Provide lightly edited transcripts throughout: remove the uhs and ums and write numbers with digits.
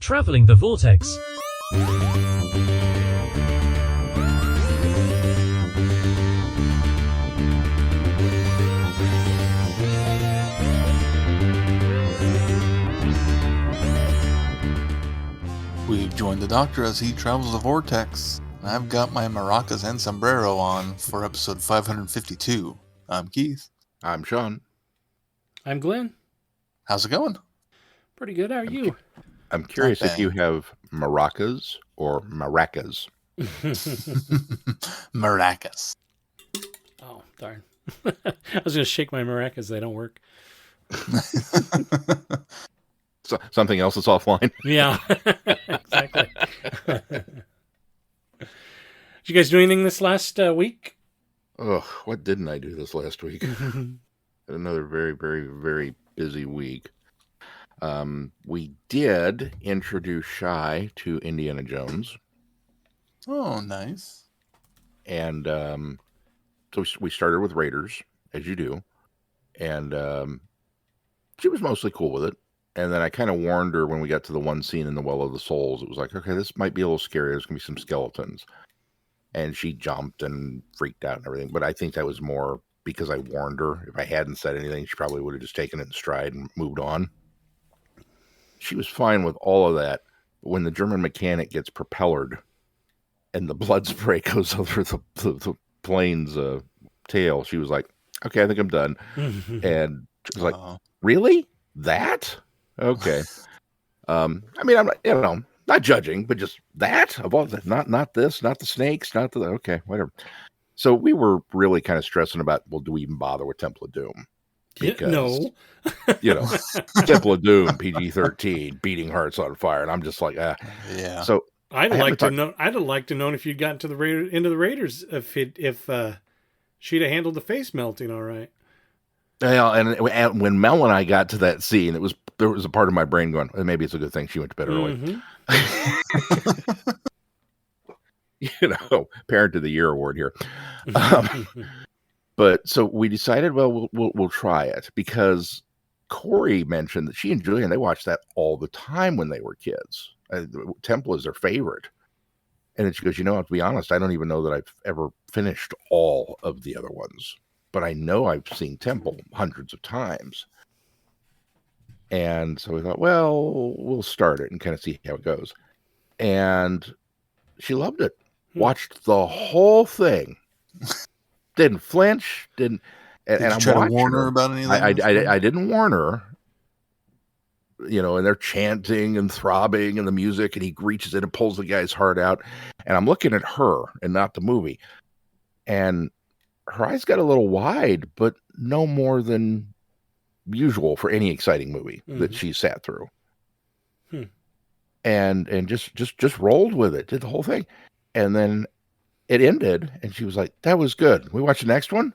Traveling the Vortex. We've joined the Doctor as he travels the Vortex. I've got my maracas and sombrero on for episode 552. I'm Keith. I'm Sean. I'm Glenn. How's it going? Pretty good. How are you? I'm curious if you have maracas or maracas. Maracas. Oh, darn. I was going to shake my maracas. They don't work. So, something else that's offline? Yeah, exactly. Did you guys do anything this last week? Ugh, what didn't I do this last week? Had another very, very, very busy week. We did introduce Shy to Indiana Jones. Oh, nice. And so we started with Raiders, as you do. And she was mostly cool with it. And then I kind of warned her when we got to the one scene in the Well of the Souls. It was like, okay, this might be a little scary. There's going to be some skeletons. And she jumped and freaked out and everything. But I think that was more because I warned her. If I hadn't said anything, she probably would have just taken it in stride and moved on. She was fine with all of that. But when the German mechanic gets propellered and the blood spray goes over the plane's tail, she was like, okay, I think I'm done. And she was like, really? That? Okay. I mean, I'm not judging, but just that of all that, not this, not the snakes, not the, okay, whatever. So we were really kind of stressing about, well, do we even bother with Temple of Doom? Because, no. Temple of Doom, PG-13, beating hearts on fire. And I'm just like, Yeah. So I'd like to know if you'd gotten to the into the Raiders if she'd have handled the face melting all right. Yeah, and when Mel and I got to that scene, there was a part of my brain going, well, maybe it's a good thing she went to bed early. Mm-hmm. Parent of the Year award here. But so we decided, well, we'll try it because Corey mentioned that she and Julian, they watched that all the time when they were kids. Temple is their favorite. And then she goes, to be honest, I don't even know that I've ever finished all of the other ones. But I know I've seen Temple hundreds of times. And so we thought, well, we'll start it and kind of see how it goes. And she loved it. Watched the whole thing. Didn't flinch. Didn't. Did you try to warn her about anything? I didn't warn her. And they're chanting and throbbing and the music, and he reaches in and pulls the guy's heart out. And I'm looking at her and not the movie. And her eyes got a little wide, but no more than usual for any exciting movie that she sat through. And just rolled with it, did the whole thing. And then it ended, and she was like, that was good. We watch the next one?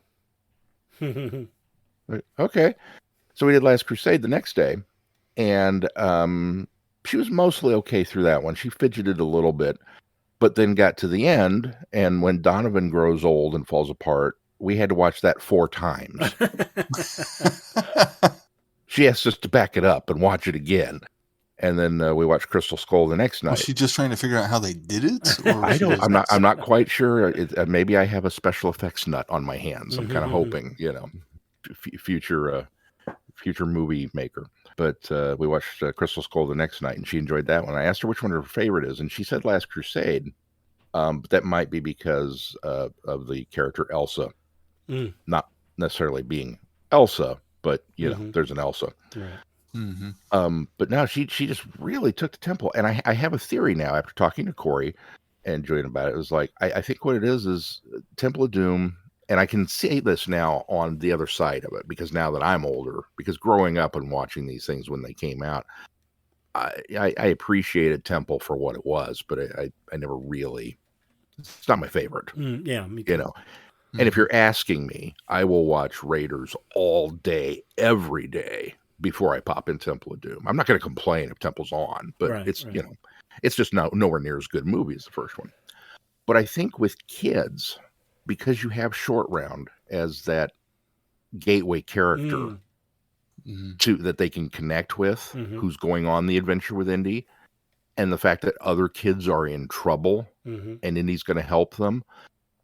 Okay. So we did Last Crusade the next day, and she was mostly okay through that one. She fidgeted a little bit, but then got to the end, and when Donovan grows old and falls apart, we had to watch that 4 times. She asked us to back it up and watch it again. And then we watched Crystal Skull the next night. Was she just trying to figure out how they did it? Or I'm not quite sure. Maybe I have a special effects nut on my hands. I'm kind of hoping, future movie maker. But we watched Crystal Skull the next night, and she enjoyed that one. I asked her which one her favorite is, and she said Last Crusade. But that might be because of the character Elsa. Not necessarily being Elsa, but there's an Elsa. Right. Mm-hmm. But now she just really took the Temple, and I have a theory now after talking to Corey and Julian about it. It was like I think what it is Temple of Doom, and I can see this now on the other side of it because now that I'm older, because growing up and watching these things when they came out, I appreciated Temple for what it was, but I never really. It's not my favorite. Yeah, me too. And if you're asking me, I will watch Raiders all day, every day before I pop in Temple of Doom. I'm not going to complain if Temple's on, but it's just nowhere near as good a movie as the first one. But I think with kids, because you have Short Round as that gateway character to that they can connect with, who's going on the adventure with Indy, and the fact that other kids are in trouble Mm-hmm. and Indy's going to help them,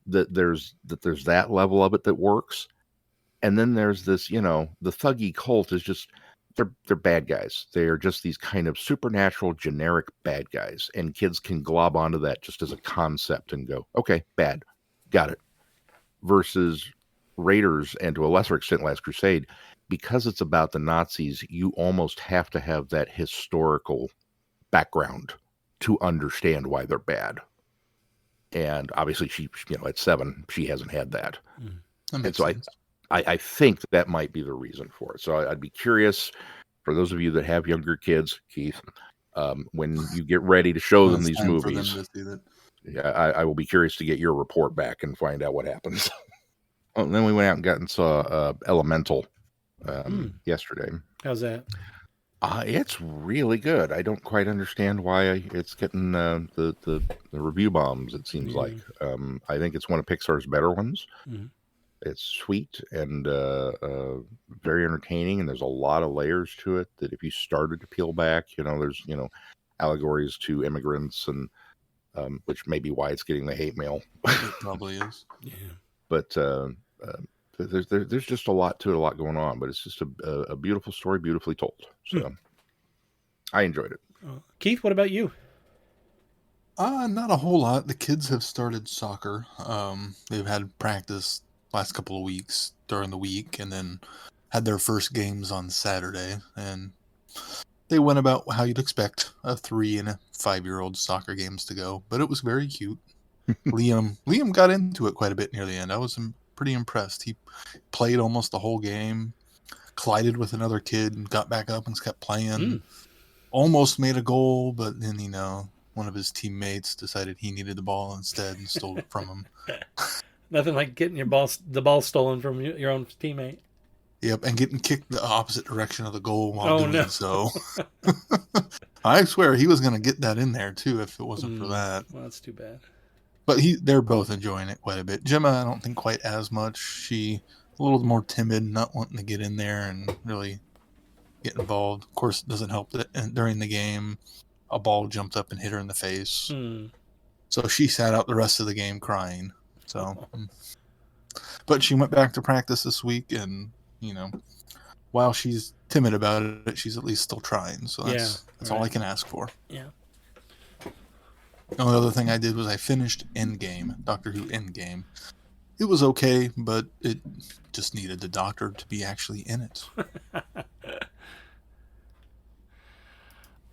that there's that level of it that works. And then there's this, the thuggy cult is just, they're bad guys. They are just these kind of supernatural, generic bad guys. And kids can glob onto that just as a concept and go, okay, bad. Got it. Versus Raiders, and to a lesser extent Last Crusade, because it's about the Nazis, you almost have to have that historical background to understand why they're bad. And obviously she at 7, she hasn't had that. That makes so sense. I think that might be the reason for it. So I'd be curious, for those of you that have younger kids, Keith, when you get ready to show them these movies, I will be curious to get your report back and find out what happens. And then we went out and saw Elemental yesterday. How's that? It's really good. I don't quite understand why it's getting the review bombs, it seems like. I think it's one of Pixar's better ones. Mm-hmm. It's sweet and very entertaining, and there's a lot of layers to it that if you started to peel back, there's, allegories to immigrants, and which may be why it's getting the hate mail. It probably is. Yeah. But there's just a lot to it, a lot going on, but it's just a beautiful story, beautifully told. So I enjoyed it. Keith, what about you? Not a whole lot. The kids have started soccer. They've had practice last couple of weeks during the week, and then had their first games on Saturday, and they went about how you'd expect a 3 and a 5-year-old soccer games to go, but it was very cute. Liam got into it quite a bit near the end. I was pretty impressed. He played almost the whole game, collided with another kid and got back up and kept playing. Almost made a goal, but then one of his teammates decided he needed the ball instead and stole it from him. Nothing like getting the ball stolen from your own teammate. Yep, and getting kicked the opposite direction of the goal while doing so. I swear he was going to get that in there too if it wasn't for that. Well, that's too bad. But they're both enjoying it quite a bit. Gemma, I don't think quite as much. She a little more timid, not wanting to get in there and really get involved. Of course, it doesn't help that during the game, a ball jumped up and hit her in the face. So she sat out the rest of the game crying. So, but she went back to practice this week, and while she's timid about it, she's at least still trying. So that's all I can ask for. Yeah. The only other thing I did was I finished Endgame, Doctor Who Endgame. It was okay, but it just needed the Doctor to be actually in it.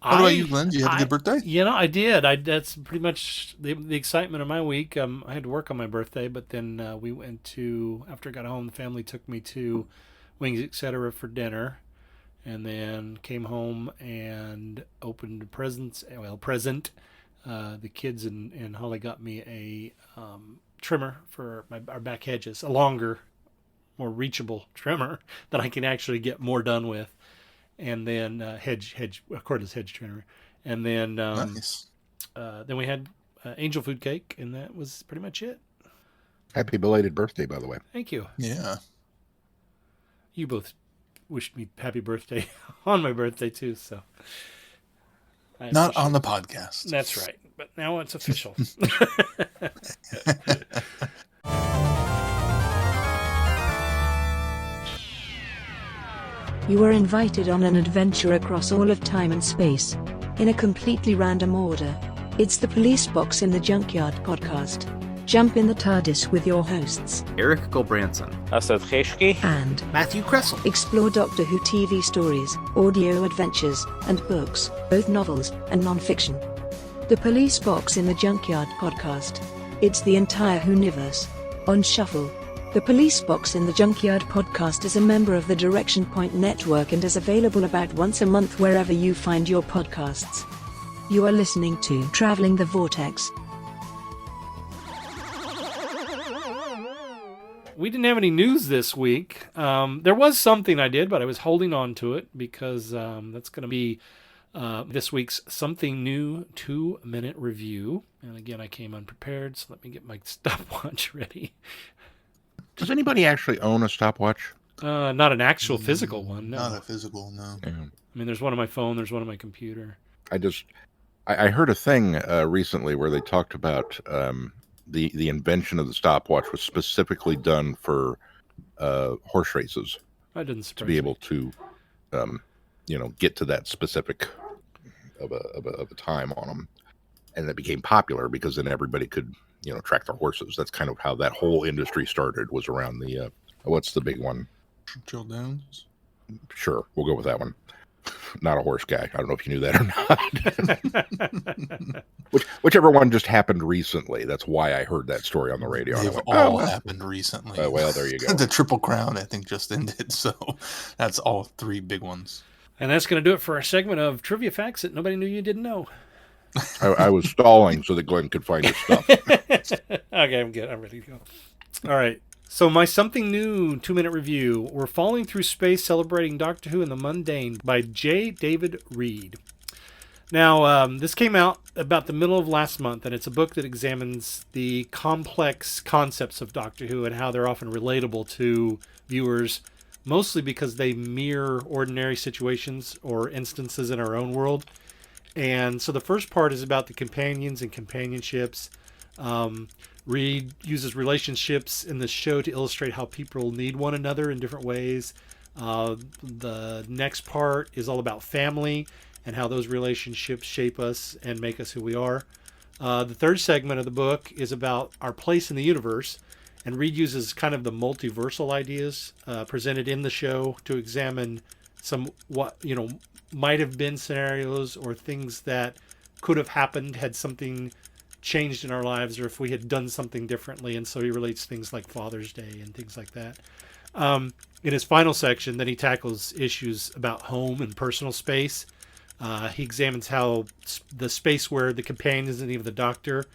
What about you, Glenn? Did you have a good birthday? I did. That's pretty much the excitement of my week. I had to work on my birthday, but then we went to, after I got home, the family took me to Wings Etc. for dinner, and then came home and opened present. The kids and Holly got me a trimmer for our back hedges, a longer, more reachable trimmer that I can actually get more done with. And then cordless hedge trimmer, and then Nice. Then we had angel food cake, and that was pretty much it. Happy belated birthday, by the way. Thank you. Yeah. You both wished me happy birthday on my birthday too, so not on the podcast. That's right, but now it's official. You are invited on an adventure across all of time and space, in a completely random order. It's the Police Box in the Junkyard podcast. Jump in the TARDIS with your hosts, Eric Gulbranson, Asad Kheshki, and Matthew Kressel. Explore Doctor Who TV stories, audio adventures, and books, both novels and non-fiction. The Police Box in the Junkyard podcast. It's the entire Whoniverse on shuffle. The Police Box in the Junkyard podcast is a member of the Direction Point Network and is available about once a month wherever you find your podcasts. You are listening to Traveling the Vortex. We didn't have any news this week. There was something I did, but I was holding on to it because that's going to be this week's Something New 2-minute review. And again, I came unprepared, so let me get my stopwatch ready. Does anybody actually own a stopwatch? Not an actual physical one, no. Not a physical, no. Yeah. I mean, there's one on my phone, there's one on my computer. I heard a thing recently where they talked about the invention of the stopwatch was specifically done for horse races. That didn't to surprise be me. able to, get to that specific of a time on them, and that became popular because then everybody could, track their horses. That's kind of how that whole industry started. Was around the what's the big one? Churchill Downs. Sure, we'll go with that one. Not a horse guy. I don't know if you knew that or not. Whichever one just happened recently. That's why I heard that story on the radio. They've I went, all happened recently. Well, there you go. The Triple Crown, I think, just ended. So that's all three big ones. And that's going to do it for our segment of trivia facts that nobody knew you didn't know. I was stalling so that Glenn could find his stuff. Okay, I'm good. I'm ready to go. All right. So my something new 2-minute review. We're Falling Through Space, celebrating Doctor Who and the Mundane by J. David Reed. Now, this came out about the middle of last month, and it's a book that examines the complex concepts of Doctor Who and how they're often relatable to viewers, mostly because they mirror ordinary situations or instances in our own world. And so the first part is about the companions and companionships. Reed uses relationships in the show to illustrate how people need one another in different ways. The next part is all about family and how those relationships shape us and make us who we are. The third segment of the book is about our place in the universe, and Reed uses kind of the multiversal ideas presented in the show to examine some might have been scenarios or things that could have happened had something changed in our lives, or if we had done something differently. And so he relates things like Father's Day and things like that. In his final section, then he tackles issues about home and personal space. He examines how the space where the companions and even the Doctor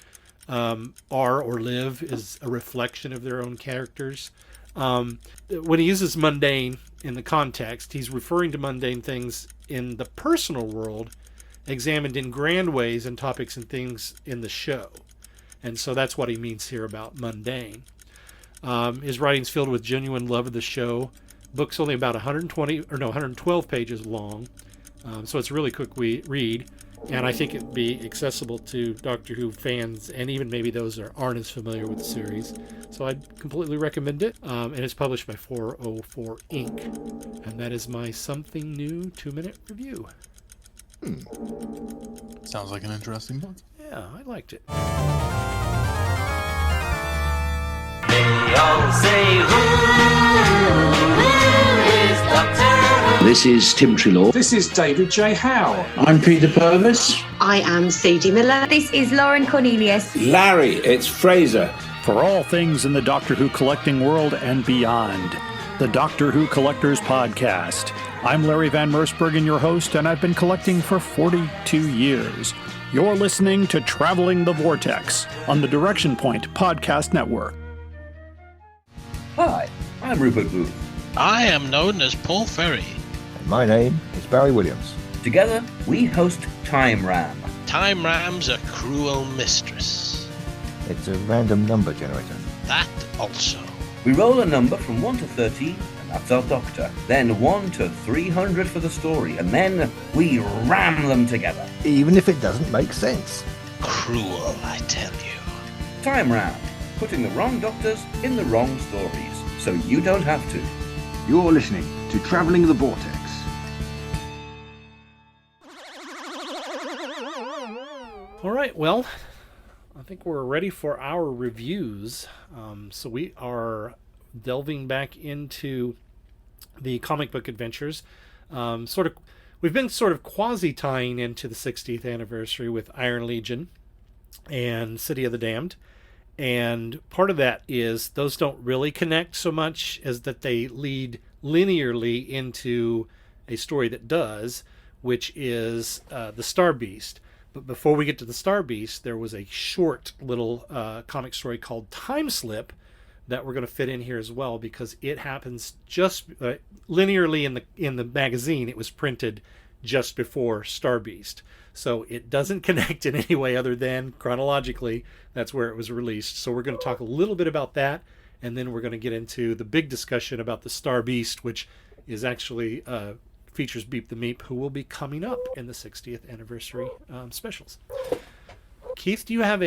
are or live is a reflection of their own characters. When he uses mundane in the context, he's referring to mundane things in the personal world, examined in grand ways and topics and things in the show. And so that's what he means here about mundane. His writing's filled with genuine love of the show. Book's only about 112 pages long. So it's a really quick read. And I think it'd be accessible to Doctor Who fans and even maybe those that aren't as familiar with the series. So I'd completely recommend it. And it's published by 404 Inc. And that is my something new 2-minute review. Sounds like an interesting book. Yeah, I liked it. They all say, who is Doctor Who? This is Tim Trelaw. This is David J. Howe. I'm Peter Purvis. I am Sadie Miller. This is Lauren Cornelius. Larry, it's Fraser. For all things in the Doctor Who collecting world and beyond, the Doctor Who Collectors Podcast. I'm Larry Van Mersbergen, your host, and I've been collecting for 42 years. You're listening to Traveling the Vortex on the Direction Point Podcast Network. Hi, I'm Rupert Booth. I am known as Paul Ferry. And my name is Barry Williams. Together, we host Time Ram. Time Ram's a cruel mistress. It's a random number generator. That also. We roll a number from 1 to 13, and that's our Doctor. Then 1 to 300 for the story, and then we ram them together. Even if it doesn't make sense. Cruel, I tell you. Time Ram, putting the wrong Doctors in the wrong stories, so you don't have to. You're listening to Traveling the Vortex. All right, well, I think we're ready for our reviews. So we are delving back into the comic book adventures. We've been sort of quasi-tying into the 60th anniversary with Iron Legion and City of the Damned. And part of that is those don't really connect so much as that they lead linearly into a story that does, which is the Star Beast. But before we get to the Star Beast, there was a short little comic story called Time Slip that we're going to fit in here as well, because it happens just linearly in the magazine. It was printed just before Star Beast. So it doesn't connect in any way other than chronologically. That's where it was released. So we're going to talk a little bit about that, and then we're going to get into the big discussion about the Star Beast, which is actually features Beep the Meep, who will be coming up in the 60th anniversary specials. Keith, do you have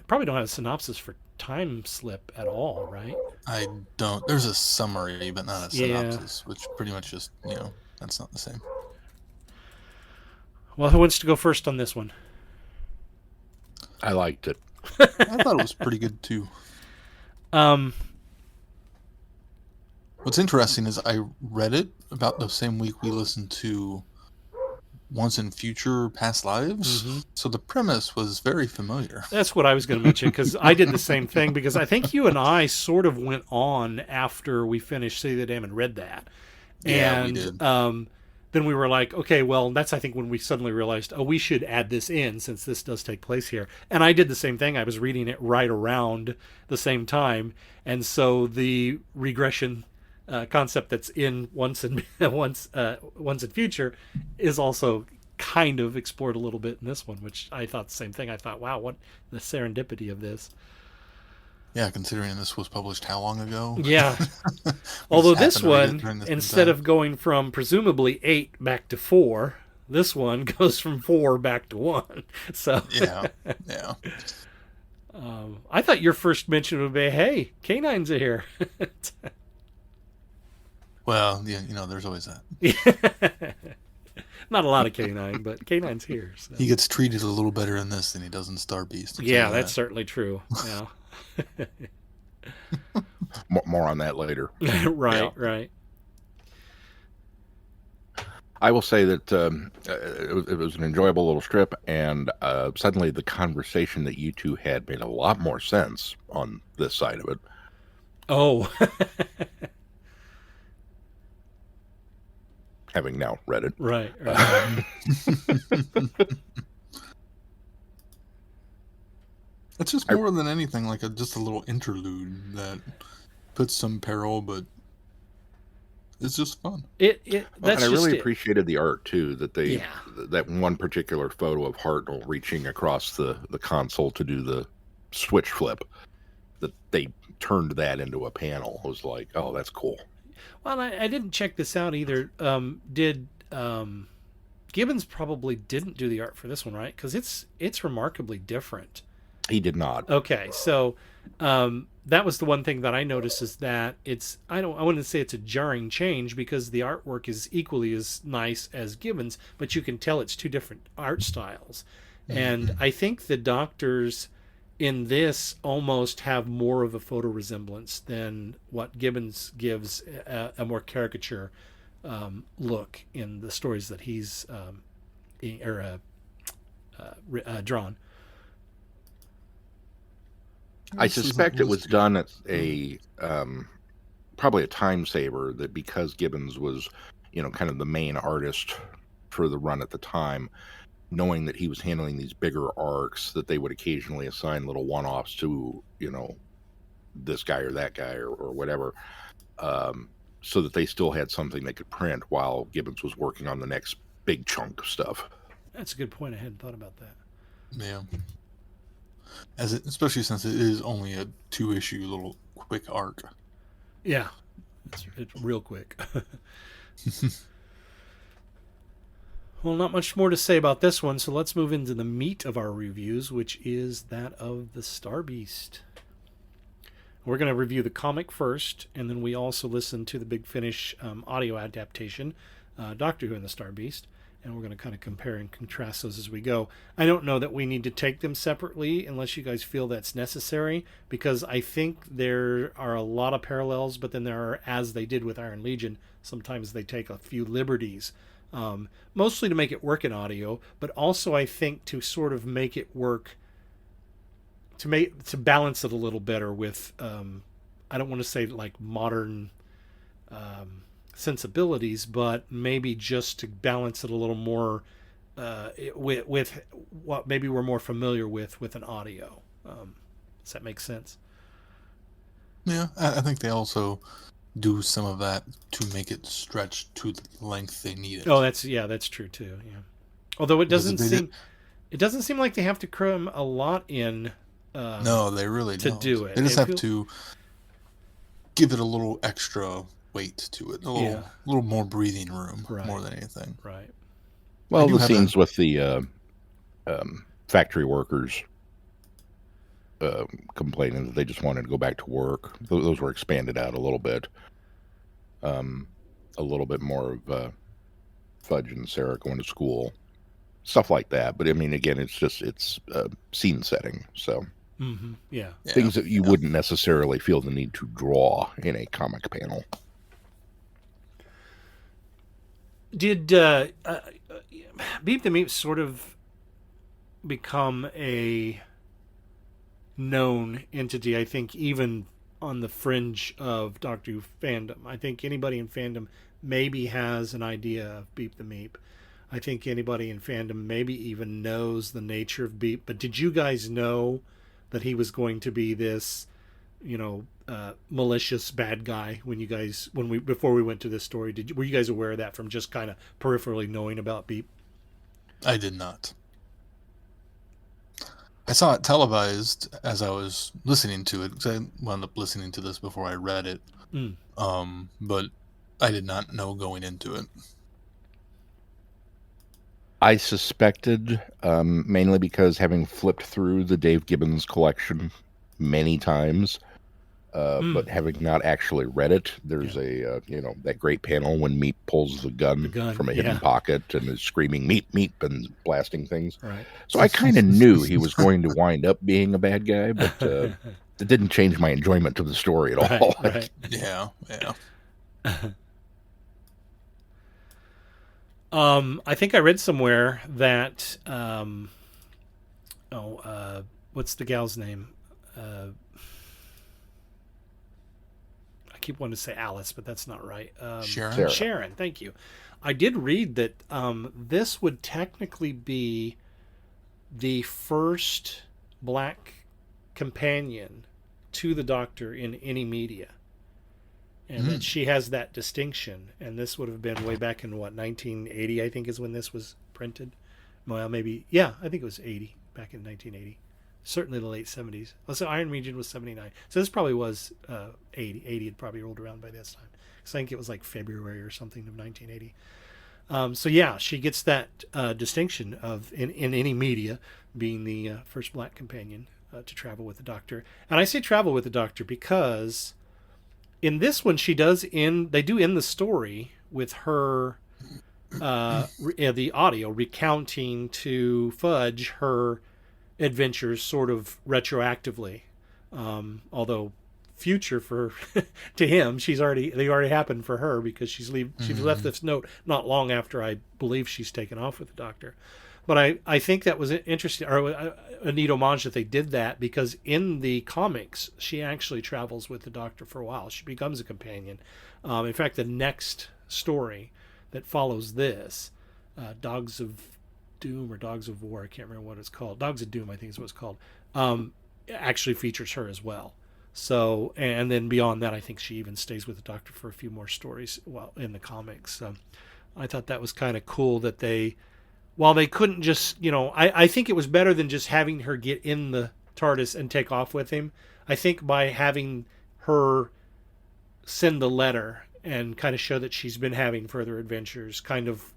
probably don't have a synopsis for Time Slip at all, right? I don't. There's a summary, but not a synopsis, which pretty much just, that's not the same. Well, who wants to go first on this one? I liked it. I thought it was pretty good too. What's interesting is I read it about the same week we listened to Once in Future Past Lives. Mm-hmm. So the premise was very familiar. That's what I was going to mention, because I did the same thing, because I think you and I sort of went on after we finished City of the Damned and read that. Yeah, we did. Then we were like, okay, well, that's, I think, when we suddenly realized, we should add this in since this does take place here. And I did the same thing. I was reading it right around the same time. And so the regression concept that's in Once in Future is also kind of explored a little bit in this one, which I thought the same thing. I thought, wow, what the serendipity of this. Yeah, considering this was published how long ago? Yeah. Although this one, instead of going from presumably 8 back to 4, this one goes from 4 back to 1. So yeah. I thought your first mention would be, hey, canines are here. Well, yeah, there's always that. Not a lot of canine, but canine's here. So. He gets treated a little better in this than he does in Star Beast. Yeah, that's certainly true. Yeah. More on that later. Right. I will say that it was an enjoyable little strip, and suddenly the conversation that you two had made a lot more sense on this side of it. Oh. Having now read it. Right. It's just more than anything like just a little interlude that puts some peril, but it's just fun. And I really appreciated the art too, that that one particular photo of Hartnell reaching across the console to do the switch flip, that they turned that into a panel. I was like, oh, that's cool. Well, I didn't check this out either. Gibbons probably didn't do the art for this one, right? Because it's remarkably different. He did not. Okay, so that was the one thing that I noticed, is that I wouldn't say it's a jarring change, because the artwork is equally as nice as Gibbons, but you can tell it's two different art styles. Mm-hmm. And I think the doctors in this almost have more of a photo resemblance than what Gibbons gives a more caricature look in the stories that he's drawn. I suspect it was done at probably a time saver, that because Gibbons was, kind of the main artist for the run at the time, knowing that he was handling these bigger arcs, that they would occasionally assign little one-offs to, this guy or that guy or whatever, so that they still had something they could print while Gibbons was working on the next big chunk of stuff. That's a good point. I hadn't thought about that. Yeah. Especially since it is only a 2-issue little quick arc. Yeah. It's real quick. Well, not much more to say about this one, so let's move into the meat of our reviews, which is that of the Star Beast. We're going to review the comic first, and then we also listen to the Big Finish audio adaptation, Doctor Who and the Star Beast, and we're going to kind of compare and contrast those as we go. I don't know that we need to take them separately unless you guys feel that's necessary, because I think there are a lot of parallels, but then there are, as they did with Iron Legion, sometimes they take a few liberties. Mostly to make it work in audio, but also I think to sort of make it work, to balance it a little better with, I don't want to say like modern sensibilities, but maybe just to balance it a little more with what maybe we're more familiar with an audio. Does that make sense? Yeah, I think they also do some of that to make it stretch to the length they need it. Oh, that's true too. Yeah, although it doesn't seem like they have to cram a lot in. No, they really don't. Do it. They just have to give it a little extra weight to it, Yeah. little more breathing room, Right. more than anything. Right. Well, the scenes with the factory workers complaining that they just wanted to go back to work, those were expanded out a little bit. A little bit more of Fudge and Sarah going to school, stuff like that. But I mean, again, it's scene setting, so yeah, things that you wouldn't necessarily feel the need to draw in a comic panel. Did Beep the Meep sort of become a known entity? I think even on the fringe of Doctor Who fandom. I think anybody in fandom maybe has an idea of Beep the Meep. I think anybody in fandom maybe even knows the nature of Beep. But did you guys know that he was going to be this, malicious bad guy before we went to this story? Were you guys aware of that from just kind of peripherally knowing about Beep? I did not. I saw it televised as I was listening to it, because I wound up listening to this before I read it. But I did not know going into it. I suspected, mainly because having flipped through the Dave Gibbons collection many times, but having not actually read it, there's that great panel when Meep pulls the gun from a hidden pocket and is screaming "Meep, Meep" and blasting things. Right. So I kind of knew he was going to wind up being a bad guy, but it didn't change my enjoyment of the story at all. Right. Yeah. I think I read somewhere that what's the gal's name? I keep wanting to say Alice, but that's not right. Sharon. Sharon, thank you. I did read that this would technically be the first black companion to the Doctor in any media. And that she has that distinction. And this would have been way back in, 1980, I think is when this was printed. Well, maybe, I think it was 80, back in 1980. Certainly the late 70s. So Iron Legion was 79. So this probably was 80. 80 had probably rolled around by this time. Because I think it was like February or something of 1980. She gets that distinction of, in any media, being the first black companion to travel with the Doctor. And I say travel with the Doctor because in this one, they do end the story with her, the audio recounting to Fudge her adventures sort of retroactively. Although future to him, they already happened for her because she's left this note not long after I believe she's taken off with the Doctor. But I think that was interesting, or a neat homage that they did that, because in the comics, she actually travels with the Doctor for a while. She becomes a companion. In fact, the next story that follows this, Dogs of Doom or Dogs of War, I can't remember what it's called. Dogs of Doom, I think is what it's called, actually features her as well. So, and then beyond that, I think she even stays with the Doctor for a few more stories in the comics. I thought that was kind of cool that while they couldn't just, I think it was better than just having her get in the TARDIS and take off with him. I think by having her send the letter and kind of show that she's been having further adventures kind of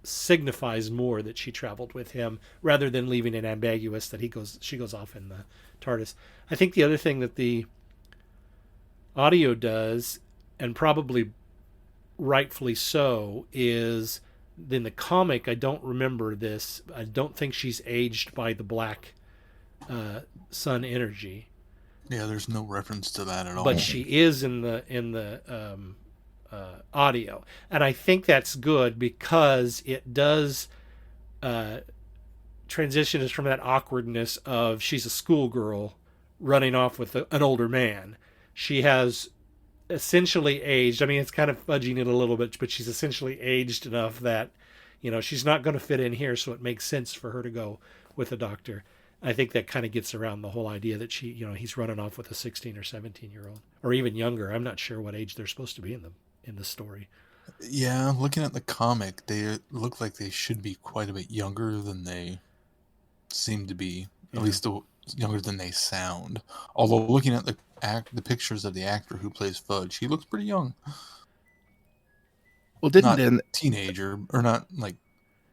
signifies more that she traveled with him, rather than leaving it ambiguous that she goes off in the TARDIS. I think the other thing that the audio does, and probably rightfully so, is in the comic, I don't remember this, I don't think she's aged by the black sun energy. Yeah, there's no reference to that at all. But she is in the audio, and I think that's good because it does transition us from that awkwardness of she's a schoolgirl running off with an older man. She has essentially aged. I mean, it's kind of fudging it a little bit, but she's essentially aged enough that, she's not going to fit in here, so it makes sense for her to go with the Doctor. I think that kind of gets around the whole idea that he's running off with a 16 or 17-year-old, or even younger. I'm not sure what age they're supposed to be in the story. Yeah, looking at the comic, they look like they should be quite a bit younger than they seem to be, at least younger than they sound. Although looking at the pictures of the actor who plays Fudge, he looks pretty young. Well, didn't not in, teenager or not like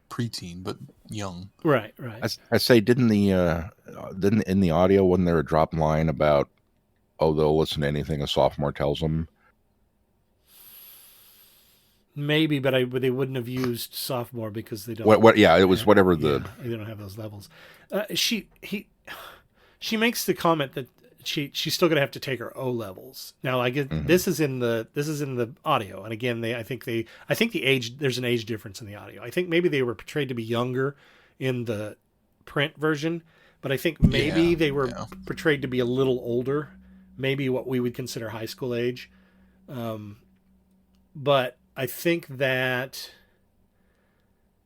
preteen, but young. Right. I say didn't in the audio wasn't there a drop line about they'll listen to anything a sophomore tells them? Maybe, but they wouldn't have used sophomore because they don't. What? Yeah, it was whatever the. Yeah, they don't have those levels. She makes the comment that she's still going to have to take her O levels. Now I get this is in the audio, and again I think the age, there's an age difference in the audio. I think maybe they were portrayed to be younger in the print version, but I think maybe they were portrayed to be a little older, maybe what we would consider high school age. But I think that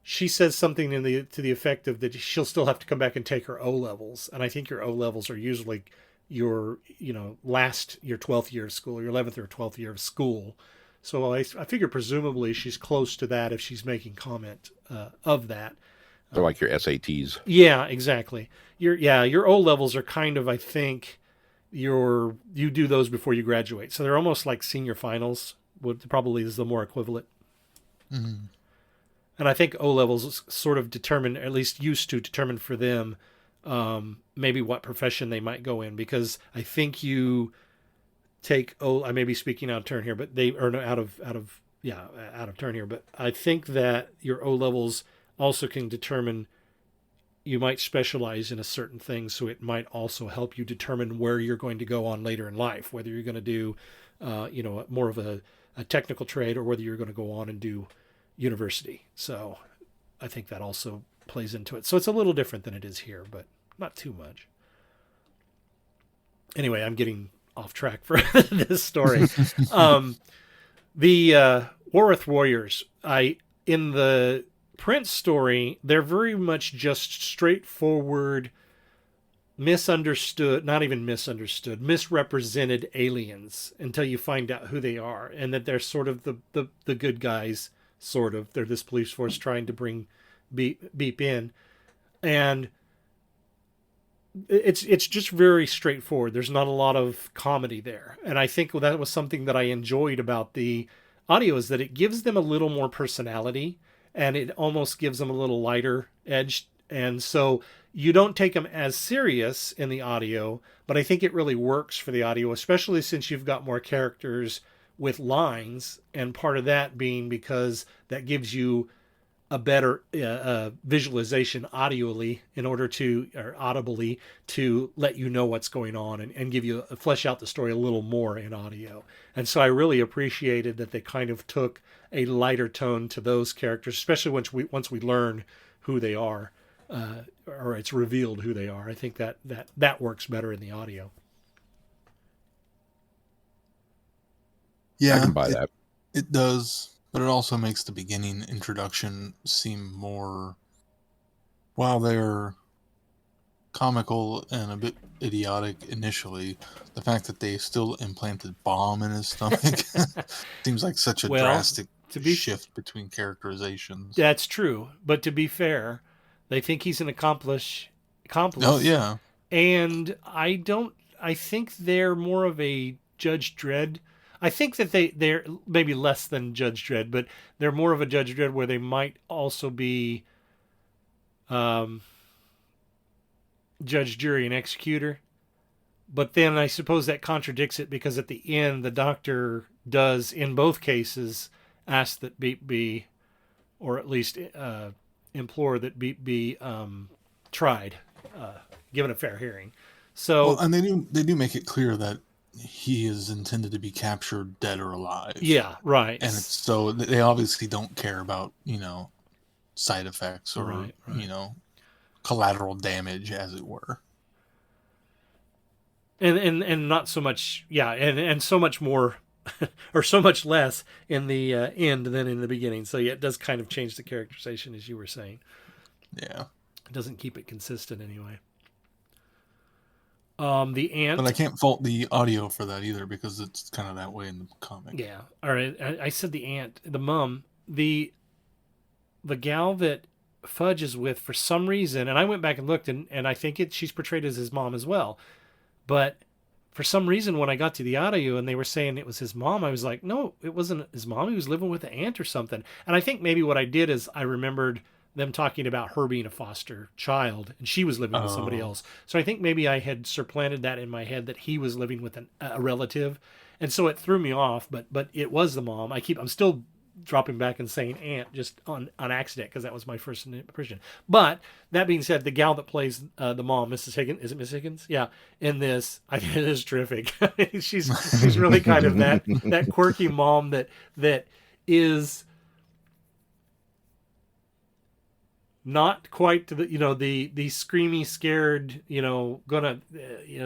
she says something to the effect of that she'll still have to come back and take her O levels, and I think your O levels are usually your 12th year of school, your 11th or 12th year of school. So I figure presumably she's close to that if she's making comment of that. They're like your SATs. Yeah, exactly. Your O levels are kind of, I think, you do those before you graduate, so they're almost like senior finals. What probably is the more equivalent. Mm-hmm. And I think O levels sort of determine, at least used to determine for them, maybe what profession they might go in, because I think you take I may be speaking out of turn here, but out of turn here, but I think that your O levels also can determine you might specialize in a certain thing, so it might also help you determine where you're going to go on later in life, whether you're going to do more of a technical trade or whether you're going to go on and do university. So I think that also plays into it. So it's a little different than it is here, but not too much. Anyway, I'm getting off track for this story. The Warith Warriors, in the print story, they're very much just straightforward, misrepresented aliens until you find out who they are, and that they're sort of the good guys. Sort of, they're this police force trying to bring Beep in, and it's just very straightforward. There's not a lot of comedy there, and I think that was something that I enjoyed about the audio, is that it gives them a little more personality, and it almost gives them a little lighter edge, and so you don't take them as serious in the audio, but I think it really works for the audio, especially since you've got more characters with lines, and part of that being because that gives you a better visualization audibly to let you know what's going on and give you flesh out the story a little more in audio. And so I really appreciated that they kind of took a lighter tone to those characters, especially once we learn who they are, or it's revealed who they are. I think that works better in the audio. Yeah, I can buy that. It does, but it also makes the beginning introduction seem more, while they're comical and a bit idiotic initially, the fact that they still implanted bomb in his stomach seems like such a drastic shift between characterizations. That's true, but to be fair, they think he's an accomplice. Oh yeah, and I think they're more of a Judge Dredd. I think that they're maybe less than Judge Dredd, but they're more of a Judge Dredd where they might also be judge, jury, and executor. But then I suppose that contradicts it, because at the end, the doctor does, in both cases, ask that Beep be, or at least implore that Beep be tried, given a fair hearing. So, and they do make it clear that he is intended to be captured dead or alive. Yeah, right. And so they obviously don't care about, side effects or, right. collateral damage, as it were. And not so much, and so much more, or so much less in the end than in the beginning. So yeah, it does kind of change the characterization, as you were saying. Yeah. It doesn't keep it consistent anyway. The ant. But I can't fault the audio for that either, because it's kind of that way in the comic. Yeah. All right. I said the ant, the mom, the gal that Fudge is with, for some reason, and I went back and looked, and I think she's portrayed as his mom as well. But for some reason, when I got to the audio and they were saying it was his mom, I was like, no, it wasn't his mom. He was living with an aunt or something. And I think maybe what I did is I remembered them talking about her being a foster child and she was living with somebody else. So I think maybe I had supplanted that in my head that he was living with a relative. And so it threw me off, but it was the mom. I'm still dropping back and saying aunt just on accident because that was my first impression. But that being said, the gal that plays the mom, Mrs. Higgins, is it Miss Higgins? Yeah, in this, I think it is terrific. she's really kind of that quirky mom that is not quite to the the screamy, scared, gonna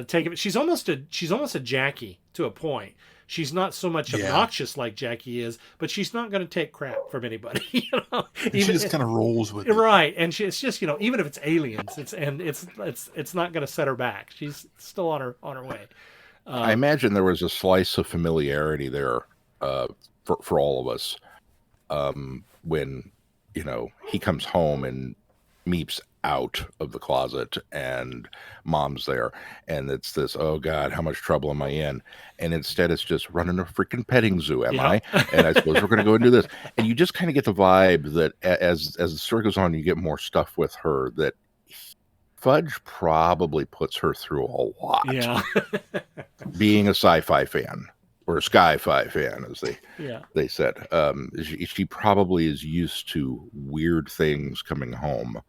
take it. She's almost a Jackie to a point. She's not so much obnoxious like Jackie is, but she's not going to take crap from anybody. She just kind of rolls with it, right? And it's just even if it's aliens, it's not going to set her back. She's still on her way. I imagine there was a slice of familiarity there for all of us when he comes home and Meep's out of the closet and mom's there, and it's this, oh God, how much trouble am I in? And instead it's just running a freaking petting zoo, am I? And I suppose we're going to go and do this. And you just kind of get the vibe that as the story goes on, you get more stuff with her that Fudge probably puts her through a lot. Yeah. Being a sci-fi fan or a sci-fi fan, as they said, she probably is used to weird things coming home.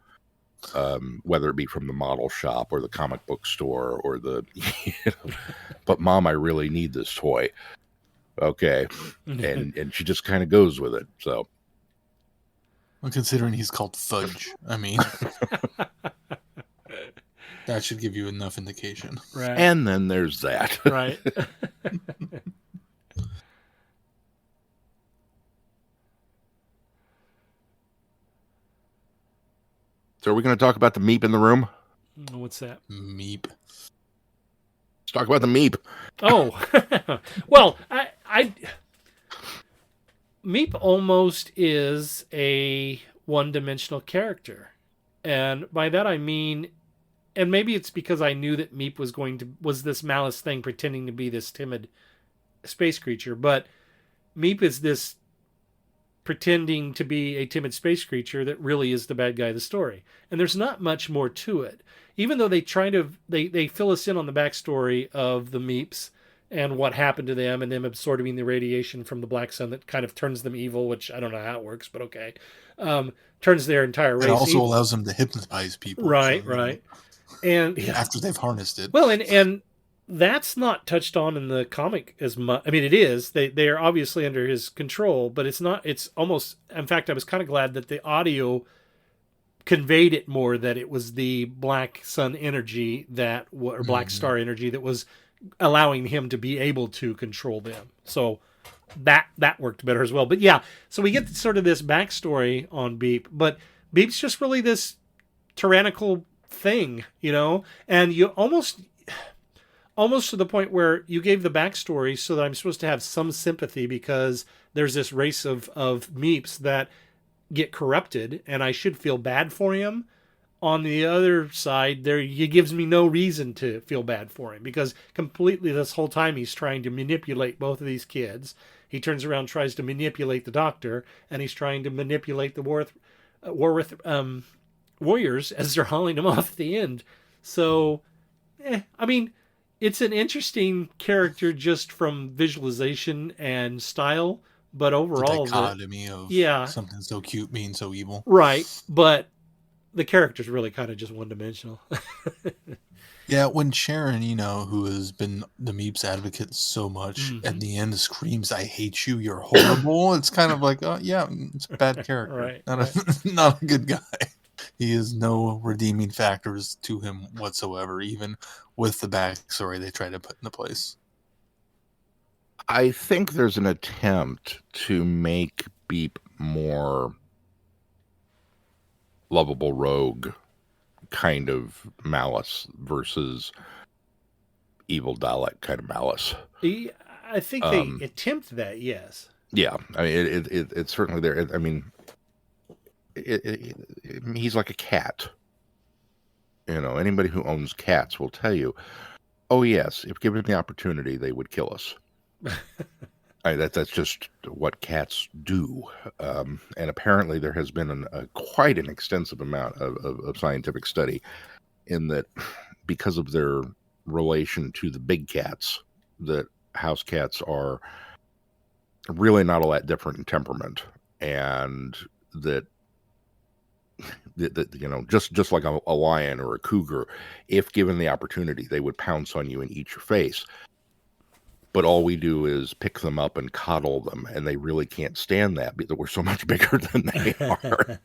Whether it be from the model shop or the comic book store or but Mom, I really need this toy. Okay. And she just kind of goes with it. So, well, considering he's called Fudge, I mean, that should give you enough indication. Right. And then there's that. Right. So are we going to talk about the Meep in the room? What's that? Meep. Let's talk about the Meep. Oh, well, I Meep almost is a one-dimensional character. And by that I mean, and maybe it's because I knew that Meep was this malice thing pretending to be this timid space creature, but Meep is this pretending to be a timid space creature that really is the bad guy of the story. And there's not much more to it. Even though they fill us in on the backstory of the Meeps and what happened to them and them absorbing the radiation from the black sun that kind of turns them evil, which I don't know how it works, but okay. Turns their entire race evil. It also evil. allows them to hypnotize people. Right, so, right. And after they've harnessed it. Well, and that's not touched on in the comic as much. I mean, it is. They are obviously under his control, but it's not. It's almost. In fact, I was kind of glad that the audio conveyed it more. That it was the black sun energy or black star energy that was allowing him to be able to control them. So that worked better as well. But yeah, so we get sort of this backstory on Beep, but Beep's just really this tyrannical thing, and you almost to the point where you gave the backstory so that I'm supposed to have some sympathy because there's this race of Meeps that get corrupted and I should feel bad for him. On the other side, he gives me no reason to feel bad for him because completely this whole time he's trying to manipulate both of these kids. He turns around and tries to manipulate the doctor, and he's trying to manipulate the warriors as they're hauling him off at the end. So, I mean, it's an interesting character just from visualization and style, but overall, the dichotomy of something so cute being so evil. Right, but the character's really kind of just one-dimensional. Yeah, when Sharon, who has been the Meeps advocate so much, at the end screams, "I hate you, you're horrible." It's kind of like, oh yeah, it's a bad character. Right, not a good guy. He has no redeeming factors to him whatsoever, even with the backstory they try to put into place. I think there's an attempt to make Beep more lovable rogue kind of malice versus evil Dalek kind of malice. I think they attempt that, yes. Yeah, I mean, it's certainly there. I mean, he's like a cat. Anybody who owns cats will tell you Oh yes, if given the opportunity, they would kill us. That's just what cats do. And apparently there has been quite an extensive amount of scientific study in that because of their relation to the big cats, that house cats are really not all that different in temperament, and that just like a lion or a cougar, if given the opportunity, they would pounce on you and eat your face. But all we do is pick them up and coddle them, and they really can't stand that because we're so much bigger than they are.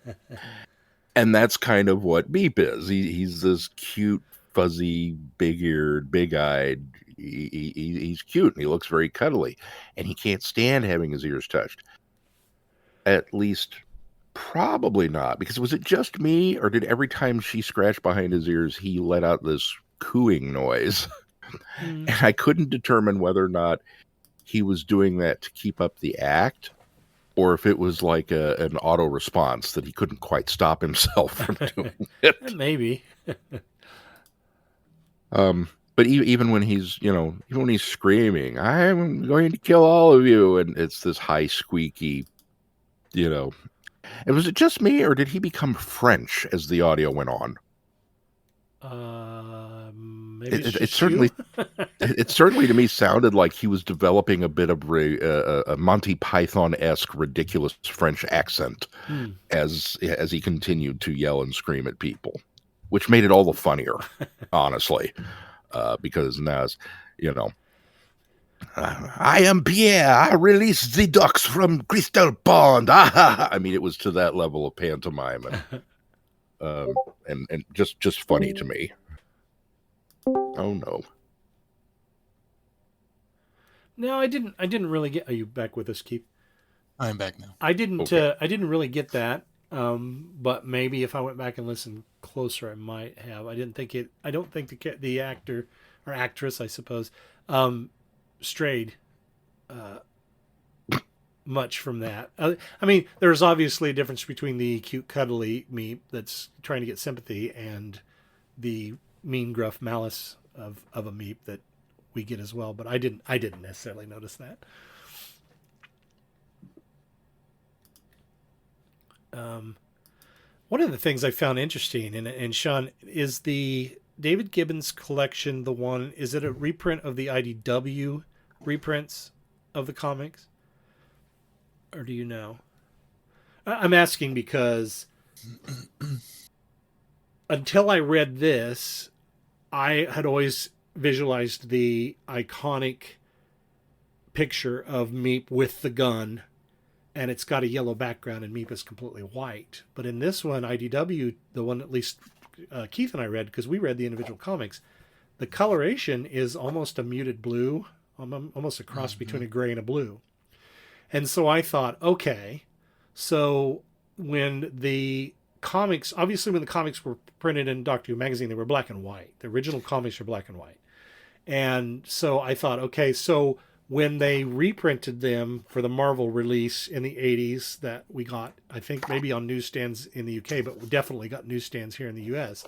And that's kind of what Beep is. He's this cute, fuzzy, big-eared, big-eyed. He's cute, and he looks very cuddly, and he can't stand having his ears touched. At least, probably not, because was it just me, or did every time she scratched behind his ears, he let out this cooing noise? And I couldn't determine whether or not he was doing that to keep up the act, or if it was like an auto response that he couldn't quite stop himself from doing it. Maybe. But even when he's, even when he's screaming, "I'm going to kill all of you," and it's this high squeaky, and was it just me, or did he become French as the audio went on? Maybe it certainly it certainly to me sounded like he was developing a bit of a Monty Python-esque ridiculous French accent as he continued to yell and scream at people, which made it all the funnier, honestly, because now, I am Pierre. I release the ducks from Crystal Pond. I mean, it was to that level of pantomime, and just funny to me. Oh no. No, I didn't really get. Are you back with us, Keith? I'm back now. I didn't really get that. But maybe if I went back and listened closer, I might have. I don't think the actor or actress, I suppose, strayed much from that. I mean, there's obviously a difference between the cute, cuddly Meep that's trying to get sympathy and the mean, gruff malice of a Meep that we get as well. But I didn't necessarily notice that. One of the things I found interesting, and Sean, is the David Gibbons collection. Is it a reprint of the IDW reprints of the comics? Or do you know? I'm asking because until I read this, I had always visualized the iconic picture of Meep with the gun, and it's got a yellow background, and Meep is completely white. But in this one, IDW, the one at least Keith and I read, because we read the individual comics, the coloration is almost a muted blue, almost a cross between a gray and a blue. And so I thought, okay, so when the comics were printed in Doctor Who magazine, they were black and white. The original comics are black and white. And so I thought, okay, so when they reprinted them for the Marvel release in the 80s that we got, I think maybe on newsstands in the UK, but we definitely got newsstands here in the US,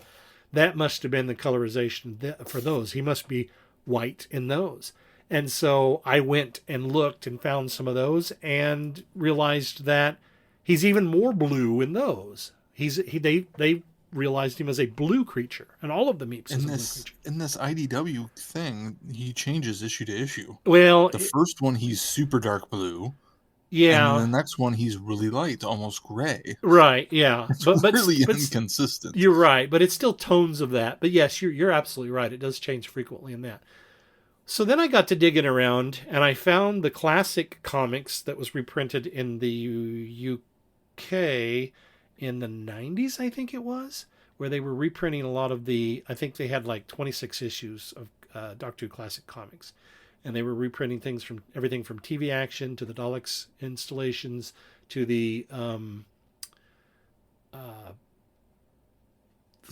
that must have been the colorization for those. He must be white in those. And so I went and looked and found some of those and realized that he's even more blue in those. They realized him as a blue creature, and all of the Meeps is a blue creature. In this IDW thing, he changes issue to issue. Well, the first one he's super dark blue. Yeah. And the next one he's really light, almost gray. Right, yeah. It's really inconsistent. You're right, but it's still tones of that. But yes, you're absolutely right. It does change frequently in that. So then I got to digging around, and I found the classic comics that was reprinted in the UK in the 90s, I think it was, where they were reprinting a lot of I think they had like 26 issues of Doctor Who classic comics. And they were reprinting things from everything from TV action to the Daleks installations to the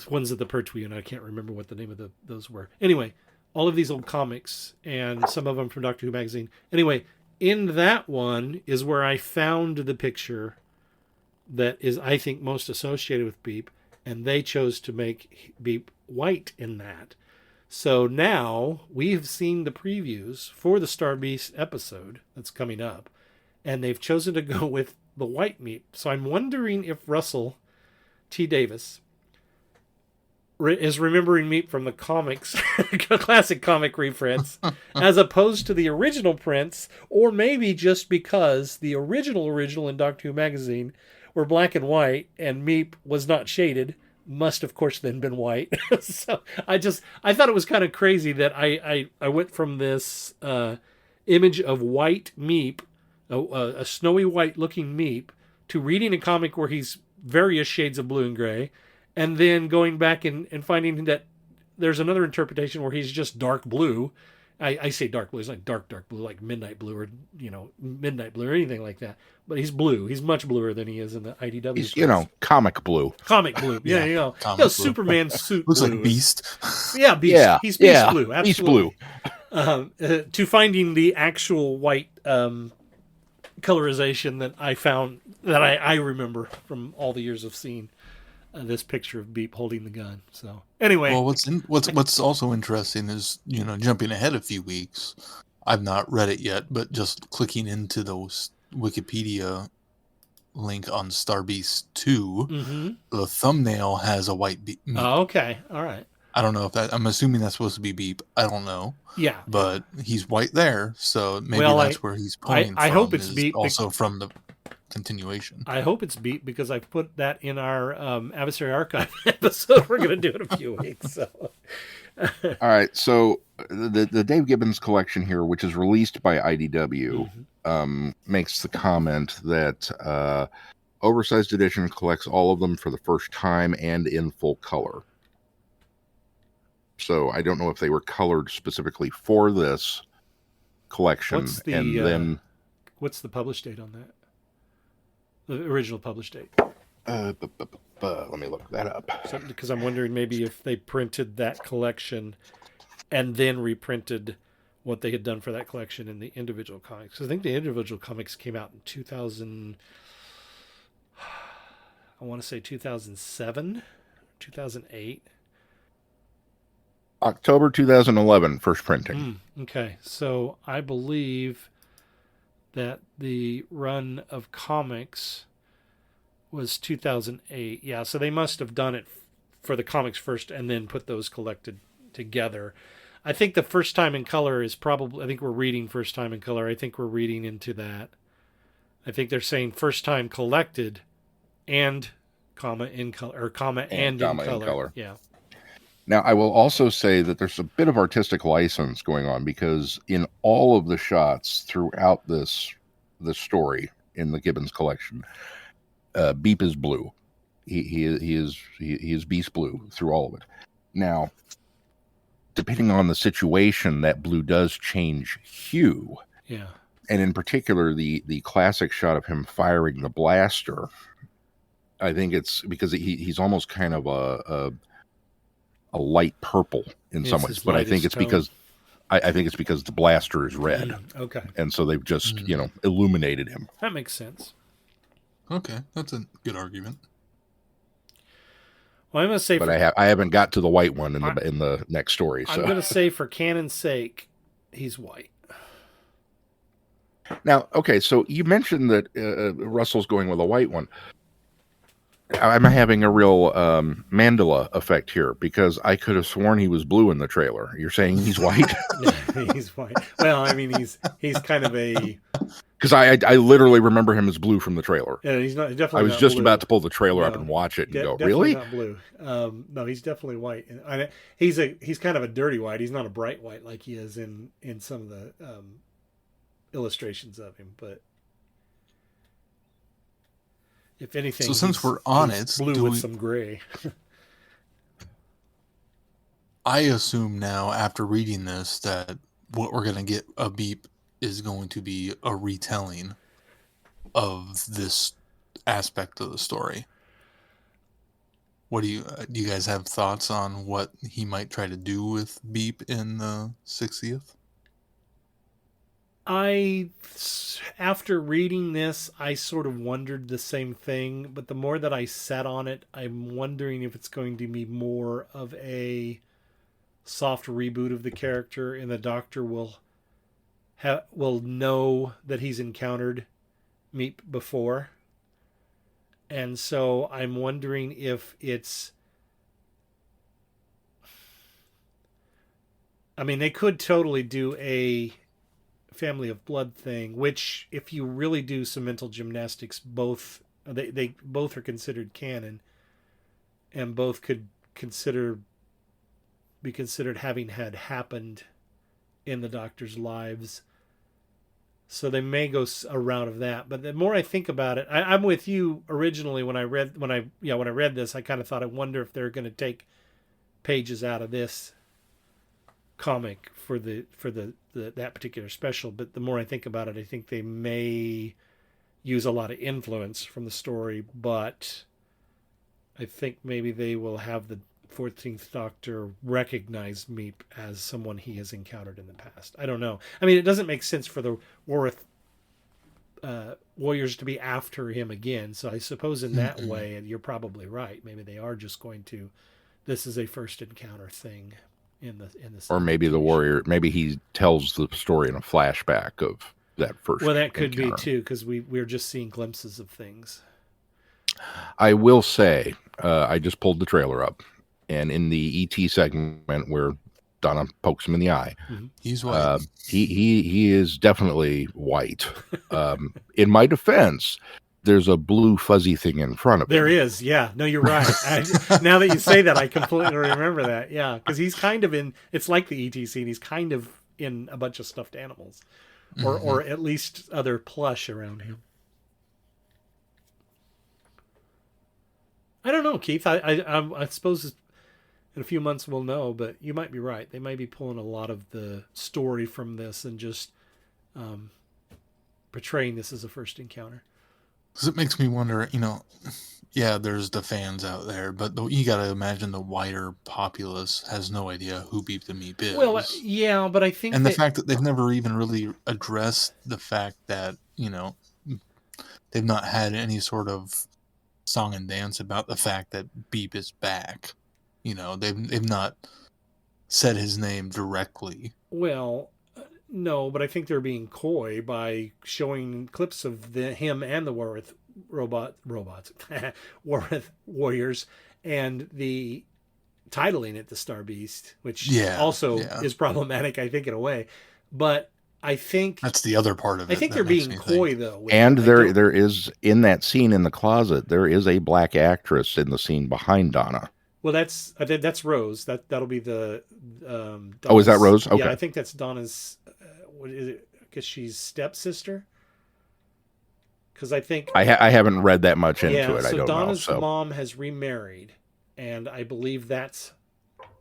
ones at the Pertwee, and I can't remember what the name of those were. Anyway, all of these old comics, and some of them from Doctor Who magazine. Anyway, in that one is where I found the picture that is, I think, most associated with Beep, and they chose to make Beep white in that. So now we have seen the previews for the Star Beast episode that's coming up, and they've chosen to go with the white Meep. So I'm wondering if Russell T. Davis is remembering Meep from the comics, classic comic reprints, as opposed to the original prints, or maybe just because the original in Doctor Who magazine were black and white, and Meep was not shaded. Must, of course, then been white. So I thought it was kind of crazy that I went from this image of white Meep, a snowy white looking Meep, to reading a comic where he's various shades of blue and gray, and then going back and finding that there's another interpretation where he's just dark blue. I say dark blue, it's like dark blue, like midnight blue, or midnight blue or anything like that. But he's blue. He's much bluer than he is in the IDW. He's, comic blue. Comic blue. Yeah, Superman suit looks blue. like Beast. Yeah, Beast. Yeah, he's Beast blue. Absolutely. Beast blue. To finding the actual white colorization that I found, that I remember from all the years of seeing this picture of Beep holding the gun. So anyway, well, what's also interesting is jumping ahead a few weeks. I've not read it yet, but just clicking into those Wikipedia link on Star Beast 2, the thumbnail has a white Beep. Oh, okay, all right. I don't know if I'm assuming that's supposed to be Beep. I don't know. Yeah, but he's white there, so maybe that's where he's pulling I from. hope it's Beep. Also from the continuation. I hope it's Beep because I've put that in our Adversary Archive episode we're going to do in a few weeks. So. All right, so the Dave Gibbons collection here, which is released by IDW, makes the comment that Oversized Edition collects all of them for the first time and in full color. So I don't know if they were colored specifically for this collection. What's the publish date on that? The original publish date. Let me look that up. Because I'm wondering maybe if they printed that collection and then reprinted what they had done for that collection in the individual comics. I think the individual comics came out in 2000. I want to say 2007, 2008. October 2011, first printing. Okay, so I believe that the run of comics was 2008. Yeah, so they must have done it for the comics first and then put those collected together. I think the first time in color is probably, I think we're reading first time in color. I think we're reading into that. I think they're saying first time collected and comma in color, or comma and in color. Yeah. Now, I will also say that there's a bit of artistic license going on because in all of the shots throughout this story in the Gibbons collection, Beep is blue. He is Beast blue through all of it. Now, depending on the situation, that blue does change hue. Yeah. And in particular, the classic shot of him firing the blaster, I think it's because he's almost kind of a light purple in some ways, but I think it's because the blaster is red. Okay. And so they've just, illuminated him. That makes sense. Okay, that's a good argument. Well, I'm going to say, but I haven't got to the white one in the next story. So I'm going to say, for canon's sake, he's white. Now, okay, so you mentioned that Russell's going with a white one. I'm having a real Mandela effect here because I could have sworn he was blue in the trailer. You're saying he's white? Yeah, he's white. Well, I mean, he's kind of a... Because I literally remember him as blue from the trailer. Yeah, he's not definitely. I was just about to pull the trailer up and watch it and go, really? Not blue. No, he's definitely white. He's kind of a dirty white. He's not a bright white like he is in some of the illustrations of him. But if anything, so since we're on it, blue with some gray. I assume now, after reading this, that what we're gonna get a Beep is going to be a retelling of this aspect of the story. What do you guys have thoughts on what he might try to do with Beep in the 60th? After reading this, I sort of wondered the same thing, but the more that I sat on it, I'm wondering if it's going to be more of a soft reboot of the character, and the Doctor will know that he's encountered Meep before. And so I'm wondering if it's... I mean, they could totally do a Family of Blood thing, which, if you really do some mental gymnastics, they both are considered canon, and both could be considered having had happened in the Doctor's lives. So they may go a route of that. But the more I think about it, I'm with you. Originally, when I read this, I kind of thought, I wonder if they're going to take pages out of this comic for that particular special. But the more I think about it, I think they may use a lot of influence from the story, but I think maybe they will have the 14th Doctor recognize Meep as someone he has encountered in the past. I don't know. I mean, it doesn't make sense for the Warith warriors to be after him again. So I suppose in that way, and you're probably right. Maybe they are just going to. This is a first encounter thing in the. Or maybe the warrior. Maybe he tells the story in a flashback of that first. Well, that could encounter. be too, because we're just seeing glimpses of things. I will say, I just pulled the trailer up. And in the ET segment where Donna pokes him in the eye, he's white. He is definitely white. In my defense, there's a blue fuzzy thing in front of him. There is, yeah. No, you're right. Now that you say that, I completely remember that. Yeah, because he's kind of in. It's like the ET scene. He's kind of in a bunch of stuffed animals, or at least other plush around him. I don't know, Keith. I suppose in a few months we'll know, but you might be right. They might be pulling a lot of the story from this and just portraying this as a first encounter. Because it makes me wonder, yeah, there's the fans out there, but you got to imagine the wider populace has no idea who Beep the Meep is. Well, yeah, but I think... And the fact that they've never even really addressed the fact that, they've not had any sort of song and dance about the fact that Beep is back. They've not said his name directly. Well, no, but I think they're being coy by showing clips of him and the Warith robots, Warith warriors, and the titling it the Star Beast, which is problematic, I think, in a way. But I think that's the other part of it. I think they're being coy, though. And there is, in that scene in the closet, there is a black actress in the scene behind Donna. Well, that's Rose. That'll be the. Is that Rose? Okay. Yeah, I think that's Donna's. What is it? Because she's stepsister. Because I think I haven't read that much into it. I don't Donna's know. So mom has remarried, and I believe that's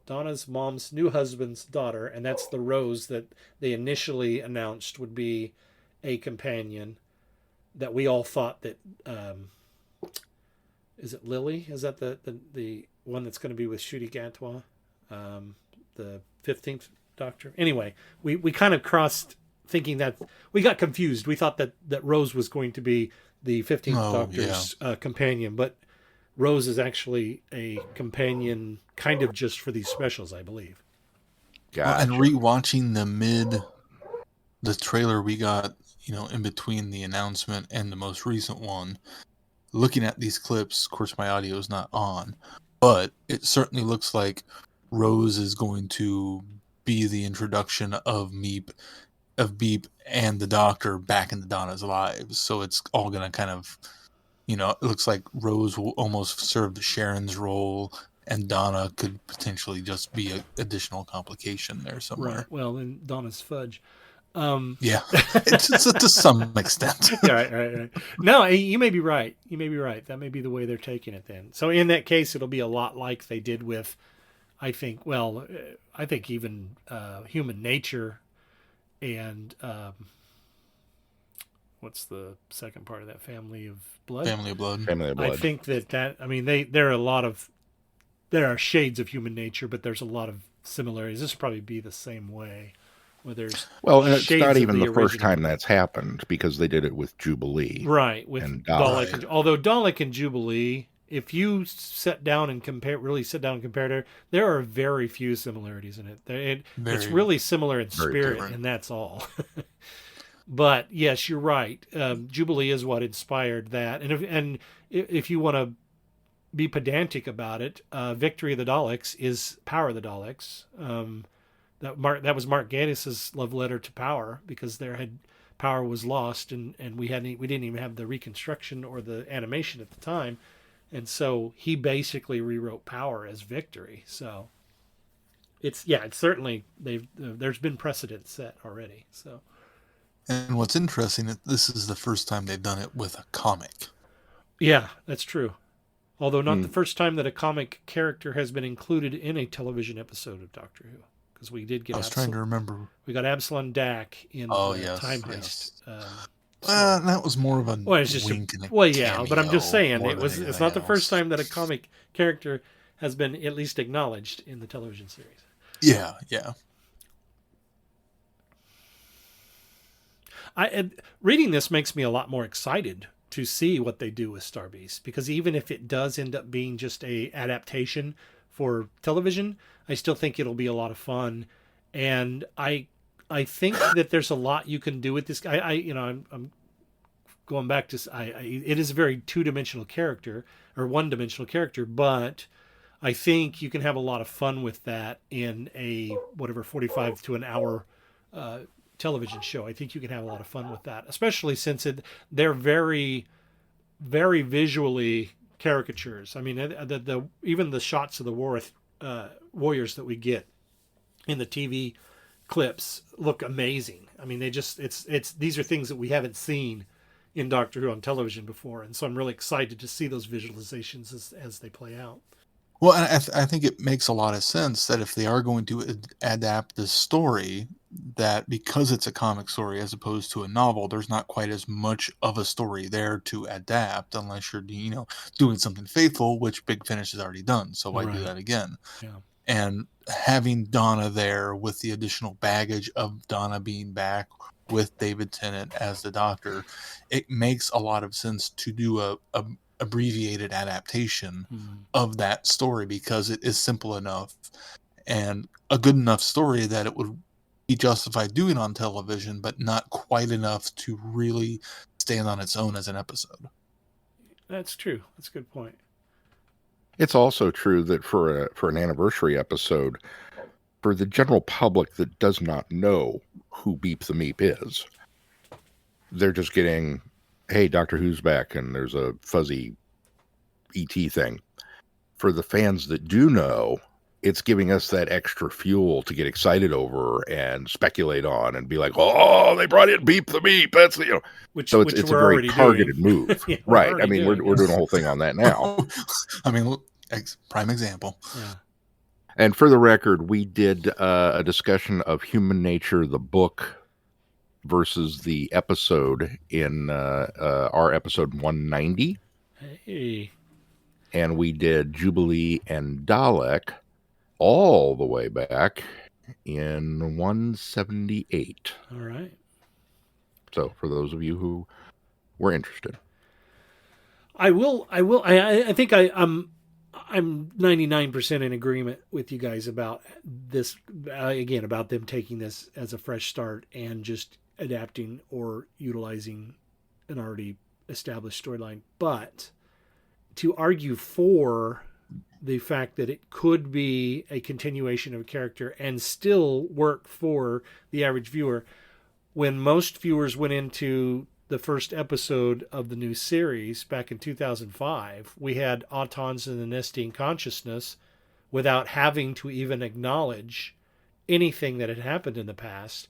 Donna's mom's new husband's daughter, and that's the Rose that they initially announced would be a companion. That we all thought that. Is it Lily? Is that the one that's going to be with Ncuti Gatwa, the 15th Doctor? Anyway, we kind of crossed thinking that we got confused. We thought that Rose was going to be the 15th Doctor's companion, but Rose is actually a companion kind of just for these specials, I believe. Gotcha. And rewatching the trailer we got, in between the announcement and the most recent one, looking at these clips, of course, my audio is not on, but it certainly looks like Rose is going to be the introduction of Beep and the Doctor back into Donna's lives. So it's all going to kind of, it looks like Rose will almost serve the Sharon's role, and Donna could potentially just be an additional complication there somewhere. Right. Well, then Donna's fudge. Yeah, it's to some extent. Right. No, you may be right. That may be the way they're taking it then. So in that case, it'll be a lot like they did with, I think even Human Nature and what's the second part of that? Family of Blood. I think that I mean there are shades of Human Nature, but there's a lot of similarities. This will probably be the same way. And it's not even the first time that's happened, because they did it with Jubilee. Right, with Dalek. Although Dalek and Jubilee if you sit down and compare it, there are very few similarities in it. It's really similar in spirit, different. and that's all. But yes, you're right. Jubilee is what inspired that, and if you want to be pedantic about it, Victory of the Daleks is Power of the Daleks. That was Mark Gatiss's love letter to Power, because Power was lost, and we didn't even have the reconstruction or the animation at the time, and so he basically rewrote Power as Victory. So it's certainly there's been precedent set already. So. And what's interesting, this is the first time they've done it with a comic. Yeah, that's true. Although not the first time that a comic character has been included in a television episode of Doctor Who, because we did get. I was trying to remember. We got Absalom Dack in Time Heist. That was more of a wink and a cameo, but I'm just saying it's not the first time that a comic character has been at least acknowledged in the television series. Yeah. Reading this makes me a lot more excited to see what they do with Star Beast, because even if it does end up being just a adaptation for television, I still think it'll be a lot of fun, and I think that there's a lot you can do with this. I'm going back to it is a very two-dimensional character or one-dimensional character, but I think you can have a lot of fun with that in a 45 to an hour television show. I think you can have a lot of fun with that, especially since they're very, very visually caricatures. I mean, even the shots of the warriors that we get in the TV clips look amazing. I mean, these are things that we haven't seen in Doctor Who on television before, and so I'm really excited to see those visualizations as they play out. Well, and I think it makes a lot of sense that if they are going to adapt this story, that because it's a comic story as opposed to a novel, there's not quite as much of a story there to adapt unless you're, doing something faithful, which Big Finish has already done. So why do that again? Yeah. And having Donna there with the additional baggage of Donna being back with David Tennant as the Doctor, it makes a lot of sense to do a abbreviated adaptation of that story, because it is simple enough and a good enough story that it would be justified doing on television, but not quite enough to really stand on its own as an episode. That's true. That's a good point. It's also true that for an anniversary episode, for the general public that does not know who Beep the Meep is, they're just getting, hey, Doctor Who's back, and there's a fuzzy ET thing. For the fans that do know, it's giving us that extra fuel to get excited over and speculate on and be like, oh, they brought in Beep the Meep. That's, which it's a very targeted move. Yeah, right. I mean, we're doing a whole thing on that now. I mean, prime example. Yeah. And for the record, we did a discussion of Human Nature, the book, versus the episode in our episode 190. Hey. And we did Jubilee and Dalek all the way back in 178. All right. So for those of you who were interested. I think I'm 99% in agreement with you guys about this, again, about them taking this as a fresh start and just adapting or utilizing an already established storyline. But to argue for the fact that it could be a continuation of a character and still work for the average viewer, when most viewers went into the first episode of the new series back in 2005, we had Autons in the Nestine Consciousness without having to even acknowledge anything that had happened in the past.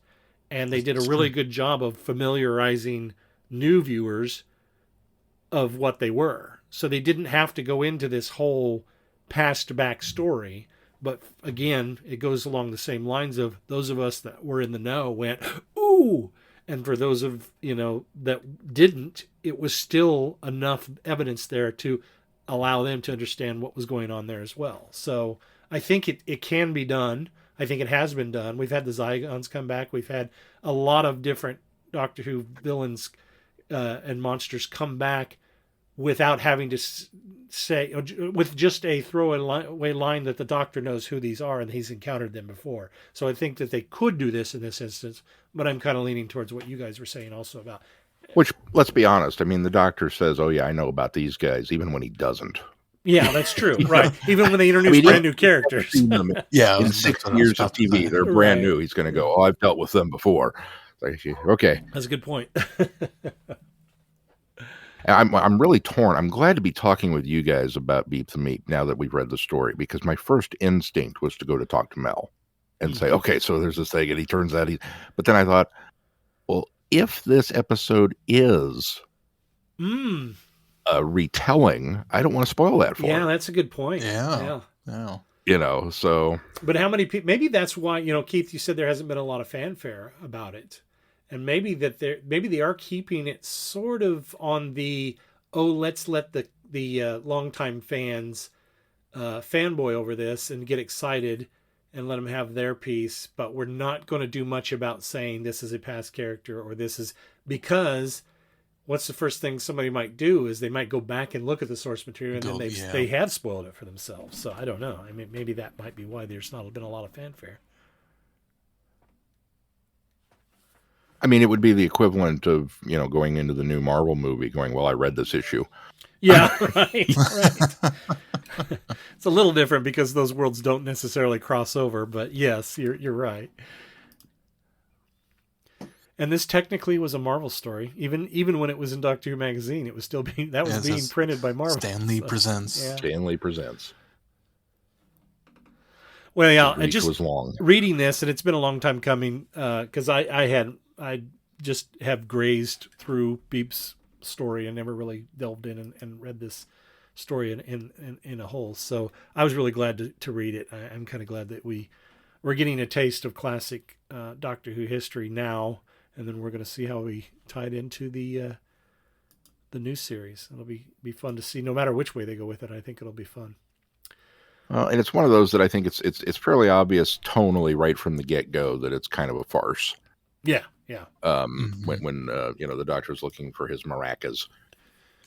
And they did a really good job of familiarizing new viewers of what they were. So they didn't have to go into this whole past backstory. But again, it goes along the same lines of those of us that were in the know went, ooh. And for those of, that didn't, it was still enough evidence there to allow them to understand what was going on there as well. So I think it can be done. I think it has been done. We've had the Zygons come back. We've had a lot of different Doctor Who villains and monsters come back without having to say, with just a throwaway line that the Doctor knows who these are and he's encountered them before. So I think that they could do this in this instance, but I'm kind of leaning towards what you guys were saying also about. Which, let's be honest, I mean, the Doctor says, oh yeah, I know about these guys, even when he doesn't. Yeah, that's true. Right. Even when they introduce brand new characters. Yeah. In 6 years of TV, they're brand new. He's going to go, oh, I've dealt with them before. Like, okay. That's a good point. I'm really torn. I'm glad to be talking with you guys about Beep the Meep now that we've read the story, because my first instinct was to go to talk to Mel and say, okay, so there's this thing, and he turns out but then I thought, well, if this episode is a retelling, I don't want to spoil that for Yeah, her. that's a good point. Yeah. So. But how many people? Maybe that's why, Keith, you said there hasn't been a lot of fanfare about it, and maybe they are keeping it sort of on the let's let the longtime fans fanboy over this and get excited and let them have their piece, but we're not going to do much about saying this is a past character or this is, because what's the first thing somebody might do is they might go back and look at the source material, and then they have spoiled it for themselves. So I don't know. I mean, maybe that might be why there's not been a lot of fanfare. I mean, it would be the equivalent of, going into the new Marvel movie going, well, I read this issue. Yeah, right. It's a little different because those worlds don't necessarily cross over, but yes, you're right. And this technically was a Marvel story. Even when it was in Doctor Who magazine, it was still being printed by Marvel. Stanley Presents. Yeah. Stanley Presents. Well, yeah, I just was long reading this, and it's been a long time coming because I just have grazed through Beep's story and never really delved in and read this story in a whole. So I was really glad to read it. I'm kind of glad that we're getting a taste of classic Doctor Who history now. And then we're going to see how we tie it into the new series. It'll be fun to see, no matter which way they go with it. I think it'll be fun. And it's one of those that I think it's fairly obvious tonally right from the get-go that it's kind of a farce. Yeah. When the Doctor's looking for his maracas,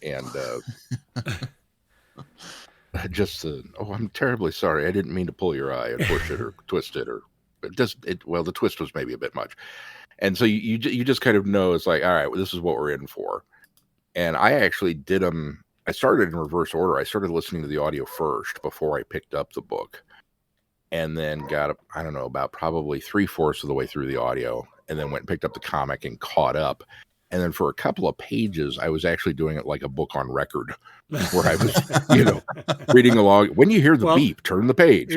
and I'm terribly sorry. I didn't mean to pull your eye and push it or twist it the twist was maybe a bit much. And so you just kind of know it's like, all right, well, this is what we're in for. And I actually did them. I started in reverse order. I started listening to the audio first before I picked up the book, and then got, I don't know, about probably 3/4 of the way through the audio, and then went and picked up the comic and caught up. And then for a couple of pages, I was actually doing it like a book on record, where I was, reading along. When you hear the beep, turn the page.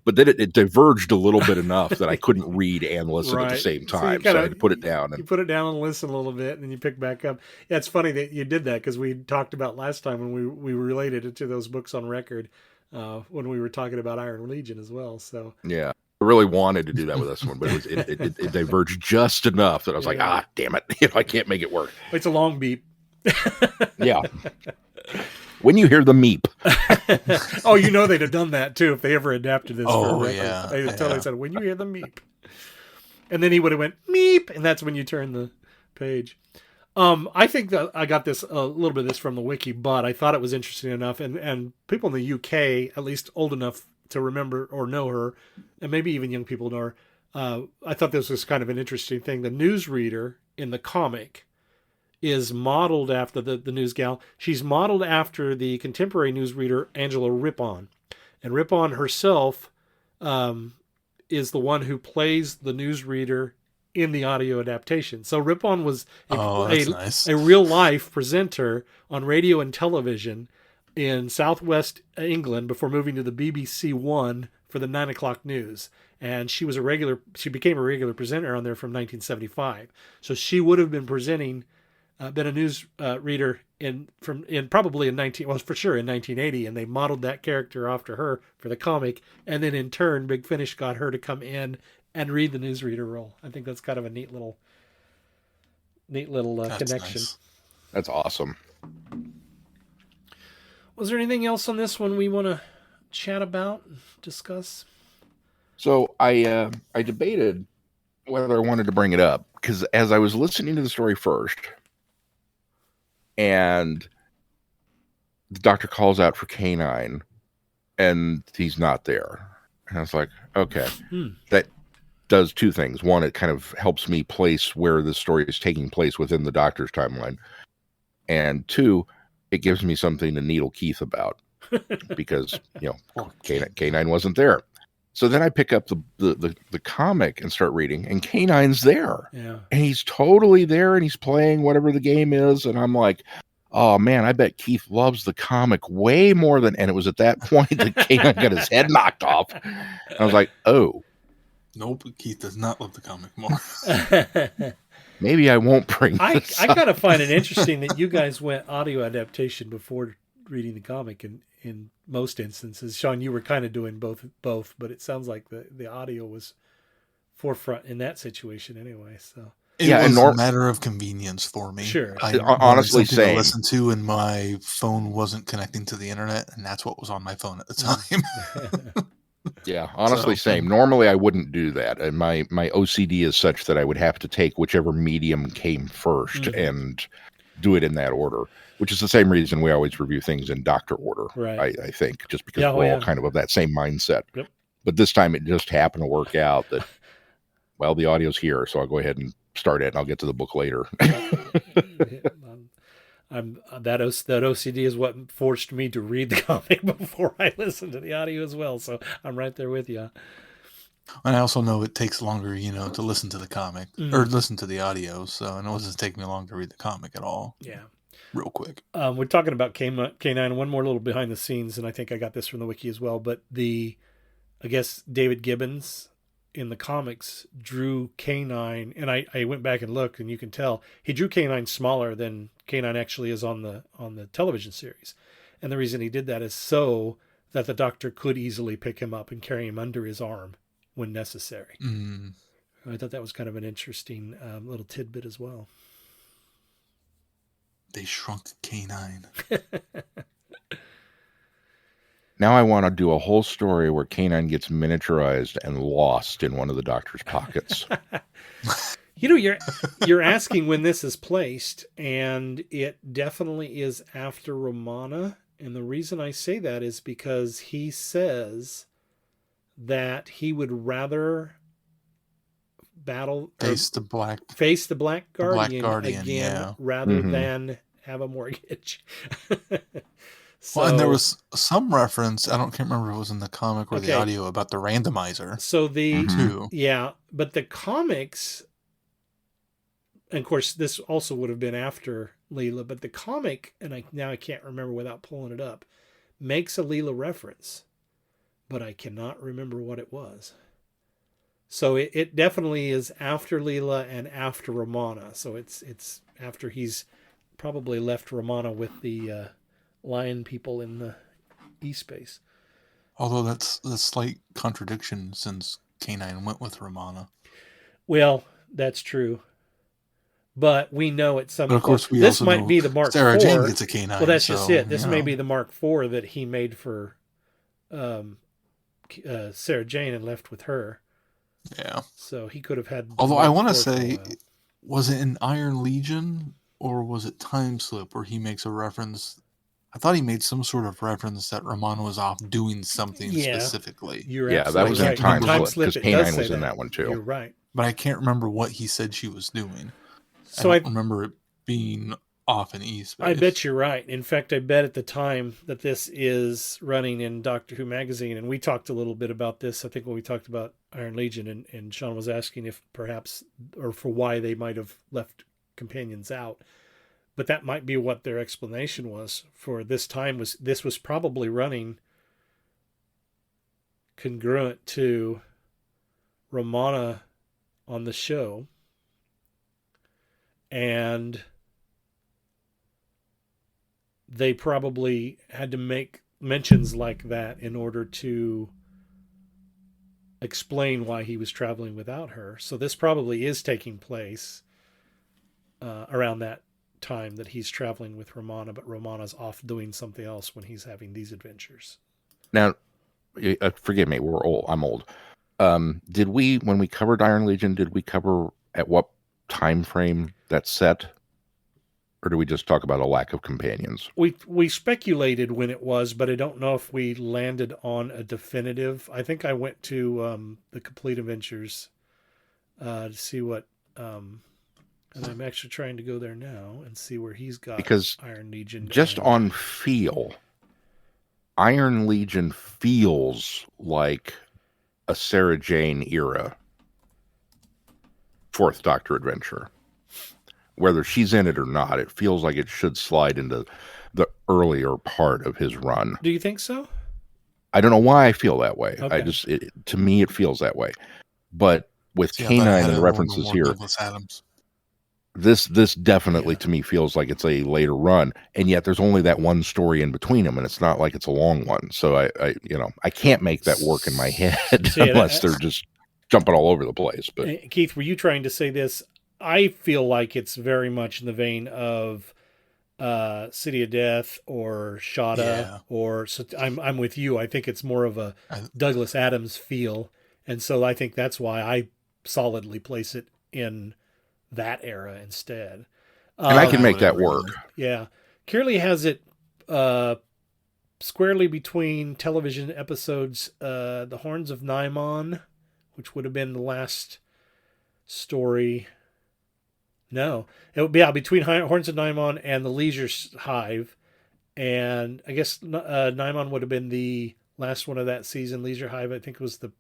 But then it diverged a little bit enough that I couldn't read and listen at the same time. So I had to put it down. You put it down and listen a little bit, and then you pick back up. Yeah, it's funny that you did that because we talked about last time when we related it to those books on record when we were talking about Iron Legion as well. So yeah. I really wanted to do that with this one, but it diverged just enough that I was like, damn it. I can't make it work. It's a long beep. Yeah. When you hear the meep. Oh, they'd have done that too if they ever adapted this for a record. Yeah. They totally said, when you hear the meep. And then he would have went, meep, and that's when you turn the page. I think that I got a little bit of this from the wiki, but I thought it was interesting enough, and people in the UK, at least old enough to remember or know her, and maybe even young people know her. I thought this was kind of an interesting thing. The newsreader in the comic is modeled after the news gal. She's modeled after the contemporary newsreader Angela Rippon, and Rippon herself is the one who plays the newsreader in the audio adaptation. So Rippon was a real life presenter on radio and television in Southwest England before moving to the BBC One for the 9 o'clock news. And she became a regular presenter on there from 1975. So she would have been been a news reader in 1980, and they modeled that character after her for the comic. And then in turn, Big Finish got her to come in and read the newsreader role. I think that's kind of a neat little connection. Nice. That's awesome. Was there anything else on this one we want to chat about, discuss? So I debated whether I wanted to bring it up, because as I was listening to the story first, and the doctor calls out for K9, and he's not there. And I was like, okay, that does two things. One, it kind of helps me place where the story is taking place within the doctor's timeline. And two, it gives me something to needle Keith about because, K9 wasn't there. So then I pick up the comic and start reading, and K9's there. Yeah. And he's totally there, and he's playing whatever the game is. And I'm like, oh, man, I bet Keith loves the comic way more than... And it was at that point that K9 got his head knocked off. I was like, oh. Nope, Keith does not love the comic more. Maybe I won't bring this I kind of find it interesting that you guys went audio adaptation before reading the comic in most instances. Sean, you were kind of doing both, but it sounds like the audio was forefront in that situation anyway. So it was a matter of convenience for me. Sure. I honestly something to saying, listen to, and my phone wasn't connecting to the internet, and that's what was on my phone at the time. Yeah, honestly, same. Normally, I wouldn't do that, and my OCD is such that I would have to take whichever medium came first and do it in that order. Which is the same reason we always review things in doctor order. Right. I think just because we're all kind of that same mindset. Yep. But this time, it just happened to work out that the audio's here, so I'll go ahead and start it, and I'll get to the book later. That OCD is what forced me to read the comic before I listened to the audio as well. So I'm right there with you. And I also know it takes longer, to listen to the comic or listen to the audio. So, and it doesn't take me long to read the comic at all. Yeah. Real quick. We're talking about K9. One more little behind the scenes, and I think I got this from the wiki as well. But I guess David Gibbons in the comics drew K9, and I went back and looked, and you can tell he drew K9 smaller than K9 actually is on the television series. And the reason he did that is so that the doctor could easily pick him up and carry him under his arm when necessary. I thought that was kind of an interesting little tidbit as well. They shrunk K9. Now I want to do a whole story where K9 gets miniaturized and lost in one of the doctor's pockets. You're asking when this is placed, and it definitely is after Romana. And the reason I say that is because he says that he would rather face the Black Guardian again, yeah. rather than have a mortgage. Well, and there was some reference, can't remember if it was in the comic or the audio, about the randomizer. So but the comics, and of course this also would have been after Leela, but the comic, and I can't remember without pulling it up, makes a Leela reference, but I cannot remember what it was. So it definitely is after Leela and after Romana. So it's after he's probably left Romana with the lion people in the E-space. Although that's a slight contradiction since K9 went with Romana. Well, that's true. But we know at some point, of course, this might be the Mark Sarah 4. Jane gets a K9. Well, that's just it. This may be the Mark 4 that he made for Sarah Jane and left with her. Yeah. So he could have had... Although I want to say, was it in Iron Legion or was it Time Slip where he makes a reference... I thought he made some sort of reference that Romana was off doing something specifically. That was in Time Slip, because K9 was in that one too. You're right. But I can't remember what he said she was doing. So I don't remember it being off in E-space. I bet you're right. In fact, I bet at the time that this is running in Doctor Who magazine, and we talked a little bit about this, I think when we talked about Iron Legion, and Sean was asking if perhaps, or for why they might have left companions out. But that might be what their explanation was for this time. This was probably running congruent to Romana on the show. And they probably had to make mentions like that in order to explain why he was traveling without her. So this probably is taking place around that time that he's traveling with Romana, but Romana's off doing something else when he's having these adventures. Now, forgive me, I'm old. Did we, when we covered Iron Legion, did we cover at what time frame that's set? or do we just talk about a lack of companions? We speculated when it was, but I don't know if we landed on a definitive. I think I went to the Complete Adventures to see what, and I'm actually trying to go there now and see where he's got Because Iron Legion. just and- on feel, Iron Legion feels like a Sarah Jane era Fourth Doctor adventure. Whether she's in it or not, it feels like it should slide into the earlier part of his run. Do you think so? I don't know why I feel that way. Okay. To me, it feels that way. But with See, I thought I K9 had and the it references more here, Douglas Adams. this definitely to me feels like it's a later run, and yet there's only that one story in between them, and it's not like it's a long one. So I can't make that work in my head unless they're just jumping all over the place. But Keith, were you trying to say this? I feel like it's very much in the vein of City of Death or Shada, or so I'm with you. I think it's more of a Douglas Adams feel, and so I think that's why I solidly place it in that era instead. And I can make that work. Yeah, Kearley has it squarely between television episodes, The Horns of Naimon, which would have been the last story. No, it would be between Horns of Naimon and the Leisure Hive, and I guess Naimon would have been the last one of that season. Leisure Hive, I think, was the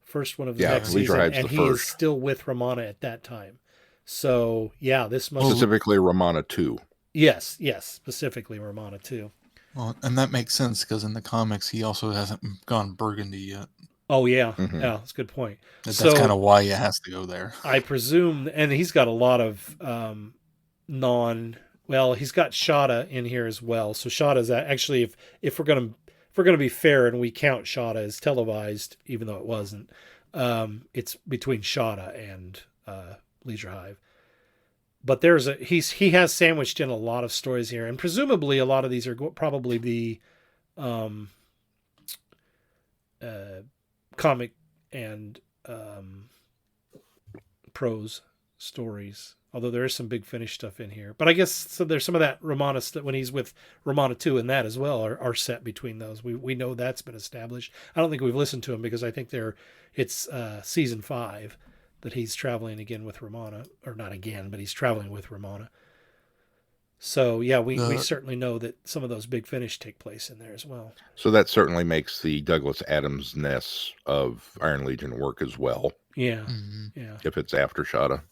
first one of the next Leisure season, Hive's and the he first. is still with Romana at that time. So yeah, this must specifically Romana 2. Yes, specifically Romana 2. Well, and that makes sense because in the comics he also hasn't gone Burgundy yet. Oh yeah, Mm-hmm. yeah, that's a good point. That's kind of why he has to go there. I presume, and he's got a lot of he's got Shada in here as well. So Shada's actually, if we're gonna be fair and we count Shada as televised, even though it wasn't, it's between Shada and Leisure Hive. But he has sandwiched in a lot of stories here, and presumably a lot of these are probably the comic and prose stories, although there is some Big Finish stuff in here. But I guess so there's some of that Romana when he's with Romana 2 and that as well are set between those. We know that's been established. I don't think we've listened to him because I think it's season 5 that he's traveling again with Romana, or not again, but he's traveling with Romana. So yeah, we certainly know that some of those Big Finish take place in there as well. So that certainly makes the Douglas Adams-ness of Iron Legion work as well. Yeah, If it's after Shada.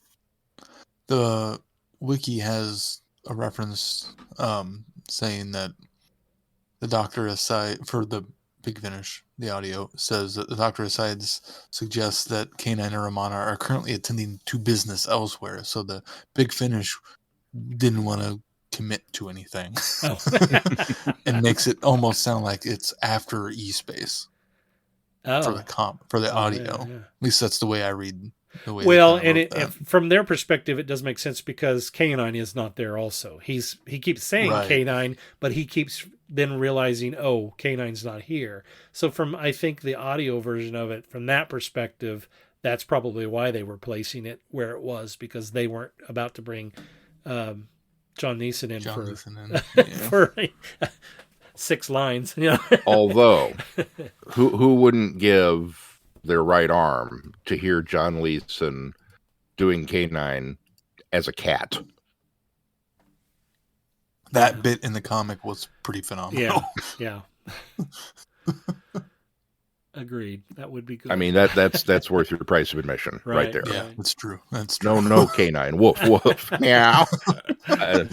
The wiki has a reference saying that the Doctor aside for the Big Finish, the audio says that the Doctor asides suggests that K9 and Romana are currently attending to business elsewhere. So the Big Finish didn't want to commit to anything. Oh. It makes it almost sound like it's after E-Space for the audio. Yeah. At least that's the way I read the way. Well, and from their perspective, it does make sense because K9 is not there. Also, he keeps saying K9, but he keeps then realizing, oh, K9's not here. So from I think the audio version of it, from that perspective, that's probably why they were placing it where it was, because they weren't about to bring John Neeson in for 6 lines. Yeah. Although, who wouldn't give their right arm to hear John Leeson doing K9 as a cat? That bit in the comic was pretty phenomenal. Yeah. Agreed. That would be good. I mean, that's worth your price of admission right there. Yeah, that's true. That's true. No K9. Woof, woof. Meow.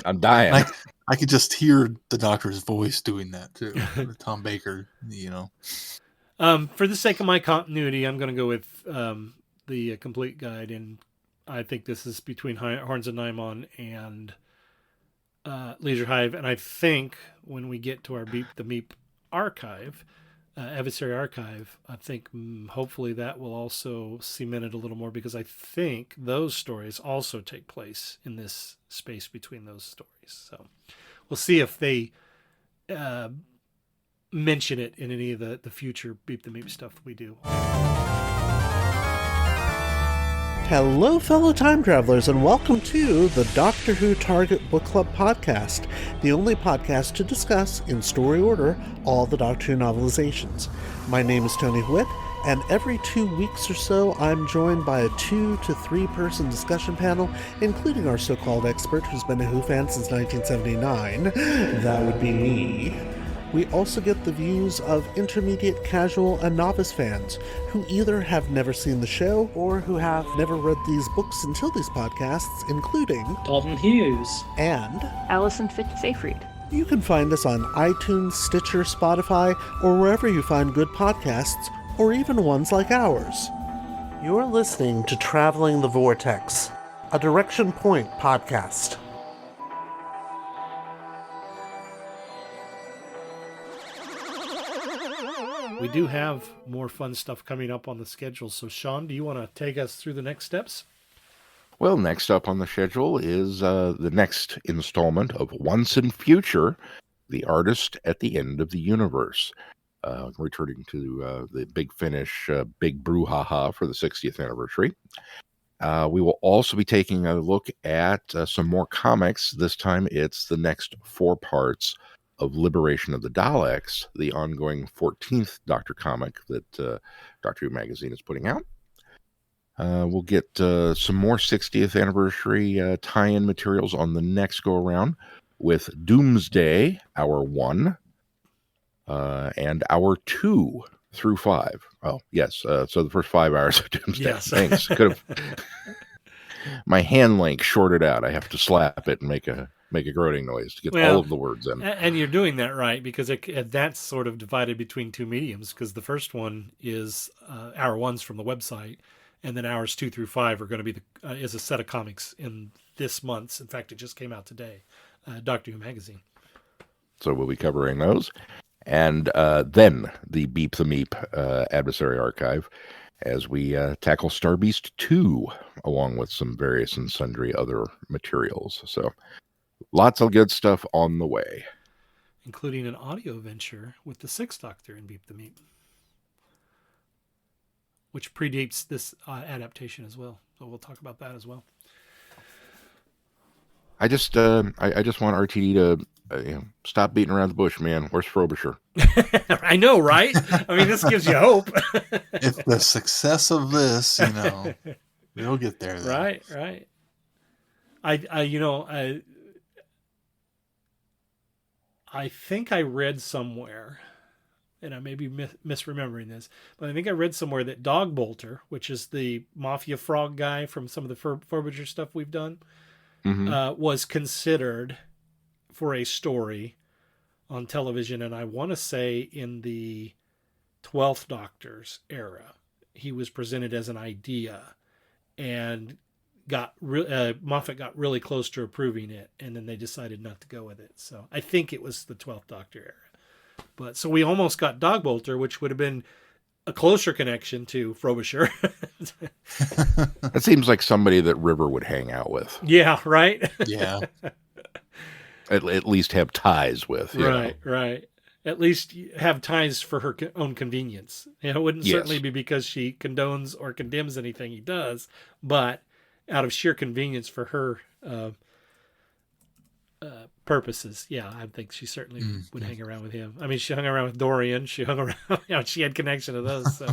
I'm dying. I could just hear the Doctor's voice doing that too. Tom Baker, For the sake of my continuity, I'm going to go with the complete guide, and I think this is between Horns of Naimon and Leisure Hive. And I think when we get to our Beep the Meep archive, adversary archive, I think hopefully that will also cement it a little more, because I think those stories also take place in this space between those stories. So we'll see if they mention it in any of the future Beep the Meep stuff we do. Hello, fellow time travelers, and welcome to the Doctor Who Target Book Club podcast, the only podcast to discuss, in story order, all the Doctor Who novelizations. My name is Tony Whitt, and every 2 weeks or so, I'm joined by a 2 to 3 person discussion panel, including our so-called expert who's been a Who fan since 1979. That would be me. We also get the views of intermediate, casual, and novice fans who either have never seen the show or who have never read these books until these podcasts, including Dalton Hughes and Alison Fitz-Seyfried. You can find us on iTunes, Stitcher, Spotify, or wherever you find good podcasts, or even ones like ours. You're listening to Traveling the Vortex, a Direction Point podcast. We do have more fun stuff coming up on the schedule. So, Sean, do you want to take us through the next steps? Well, next up on the schedule is the next installment of Once and Future, The Artist at the End of the Universe. Returning to the Big Finish, Big Brouhaha for the 60th anniversary. We will also be taking a look at some more comics. This time it's the next 4 parts of Liberation of the Daleks, the ongoing 14th Doctor comic that Doctor Who Magazine is putting out. We'll get some more 60th anniversary tie-in materials on the next go-around with Doomsday, Hour 1, and Hour 2 through 5. Oh, yes. So the first 5 hours of Doomsday. Yes. Thanks. Could have. My hand link shorted out. I have to slap it and make a groaning noise to get all of the words in. And you're doing that right, because that's sort of divided between 2 mediums, because the first one is Hour 1's from the website, and then Hours 2 through 5 are going to be is a set of comics in this month's. In fact, it just came out today, Doctor Who Magazine. So we'll be covering those. And then the Beep the Meep Adversary Archive as we tackle Star Beast 2, along with some various and sundry other materials. So lots of good stuff on the way. Including an audio venture with the 6th Doctor in Beep the Meep, which predates this adaptation as well. So we'll talk about that as well. I just want RTD to stop beating around the bush, man. Where's Frobisher? I know, right? I mean, this gives you hope. If the success of this, we'll get there. Then. Right. I think I read somewhere, and I may be misremembering this, but I think I read somewhere that Dog Bolter, which is the Mafia Frog guy from some of the Frobisher stuff we've done, was considered for a story on television, and I want to say in the 12th Doctor's era. He was presented as an idea, and Moffat got really close to approving it, and then they decided not to go with it. So I think it was the 12th Doctor era. But so we almost got Dog Bolter, which would have been a closer connection to Frobisher. That seems like somebody that River would hang out with. Yeah, right? Yeah. At least have ties with. Right. At least have ties for her own convenience. It wouldn't certainly be because she condones or condemns anything he does, but out of sheer convenience for her purposes. Yeah, I think she certainly would hang around with him. I mean, she hung around with Dorian. She hung around, she had connection to those. So.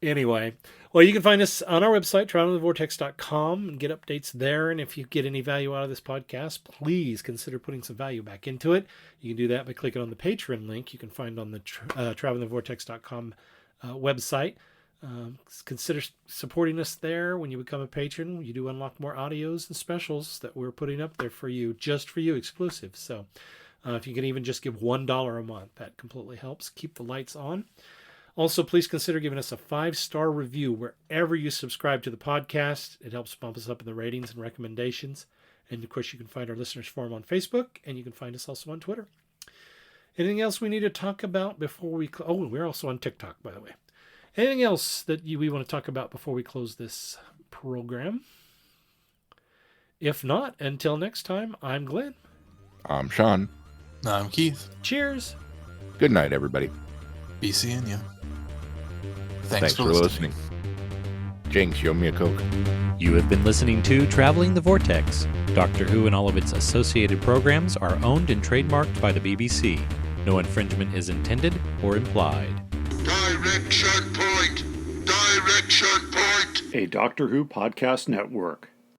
Anyway, well, you can find us on our website, travelingthevortex.com, and get updates there. And if you get any value out of this podcast, please consider putting some value back into it. You can do that by clicking on the Patreon link you can find on the travelingthevortex.com website. Consider supporting us there. When you become a patron, you do unlock more audios and specials that we're putting up there for you, just for you, exclusive. So if you can even just give $1 a month, that completely helps keep the lights on. Also, please consider giving us a 5-star review wherever you subscribe to the podcast. It helps bump us up in the ratings and recommendations. And of course, you can find our listeners forum on Facebook, and you can find us also on Twitter. Anything else we need to talk about before we... we're also on TikTok, by the way. Anything else that we want to talk about before we close this program? If not, until next time, I'm Glenn. I'm Sean. I'm Keith. Cheers. Good night, everybody. Be seeing you. Thanks for listening. Jinx, you owe me a Coke. You have been listening to Traveling the Vortex. Doctor Who and all of its associated programs are owned and trademarked by the BBC. No infringement is intended or implied. Direction point! Direction point! A Doctor Who podcast network.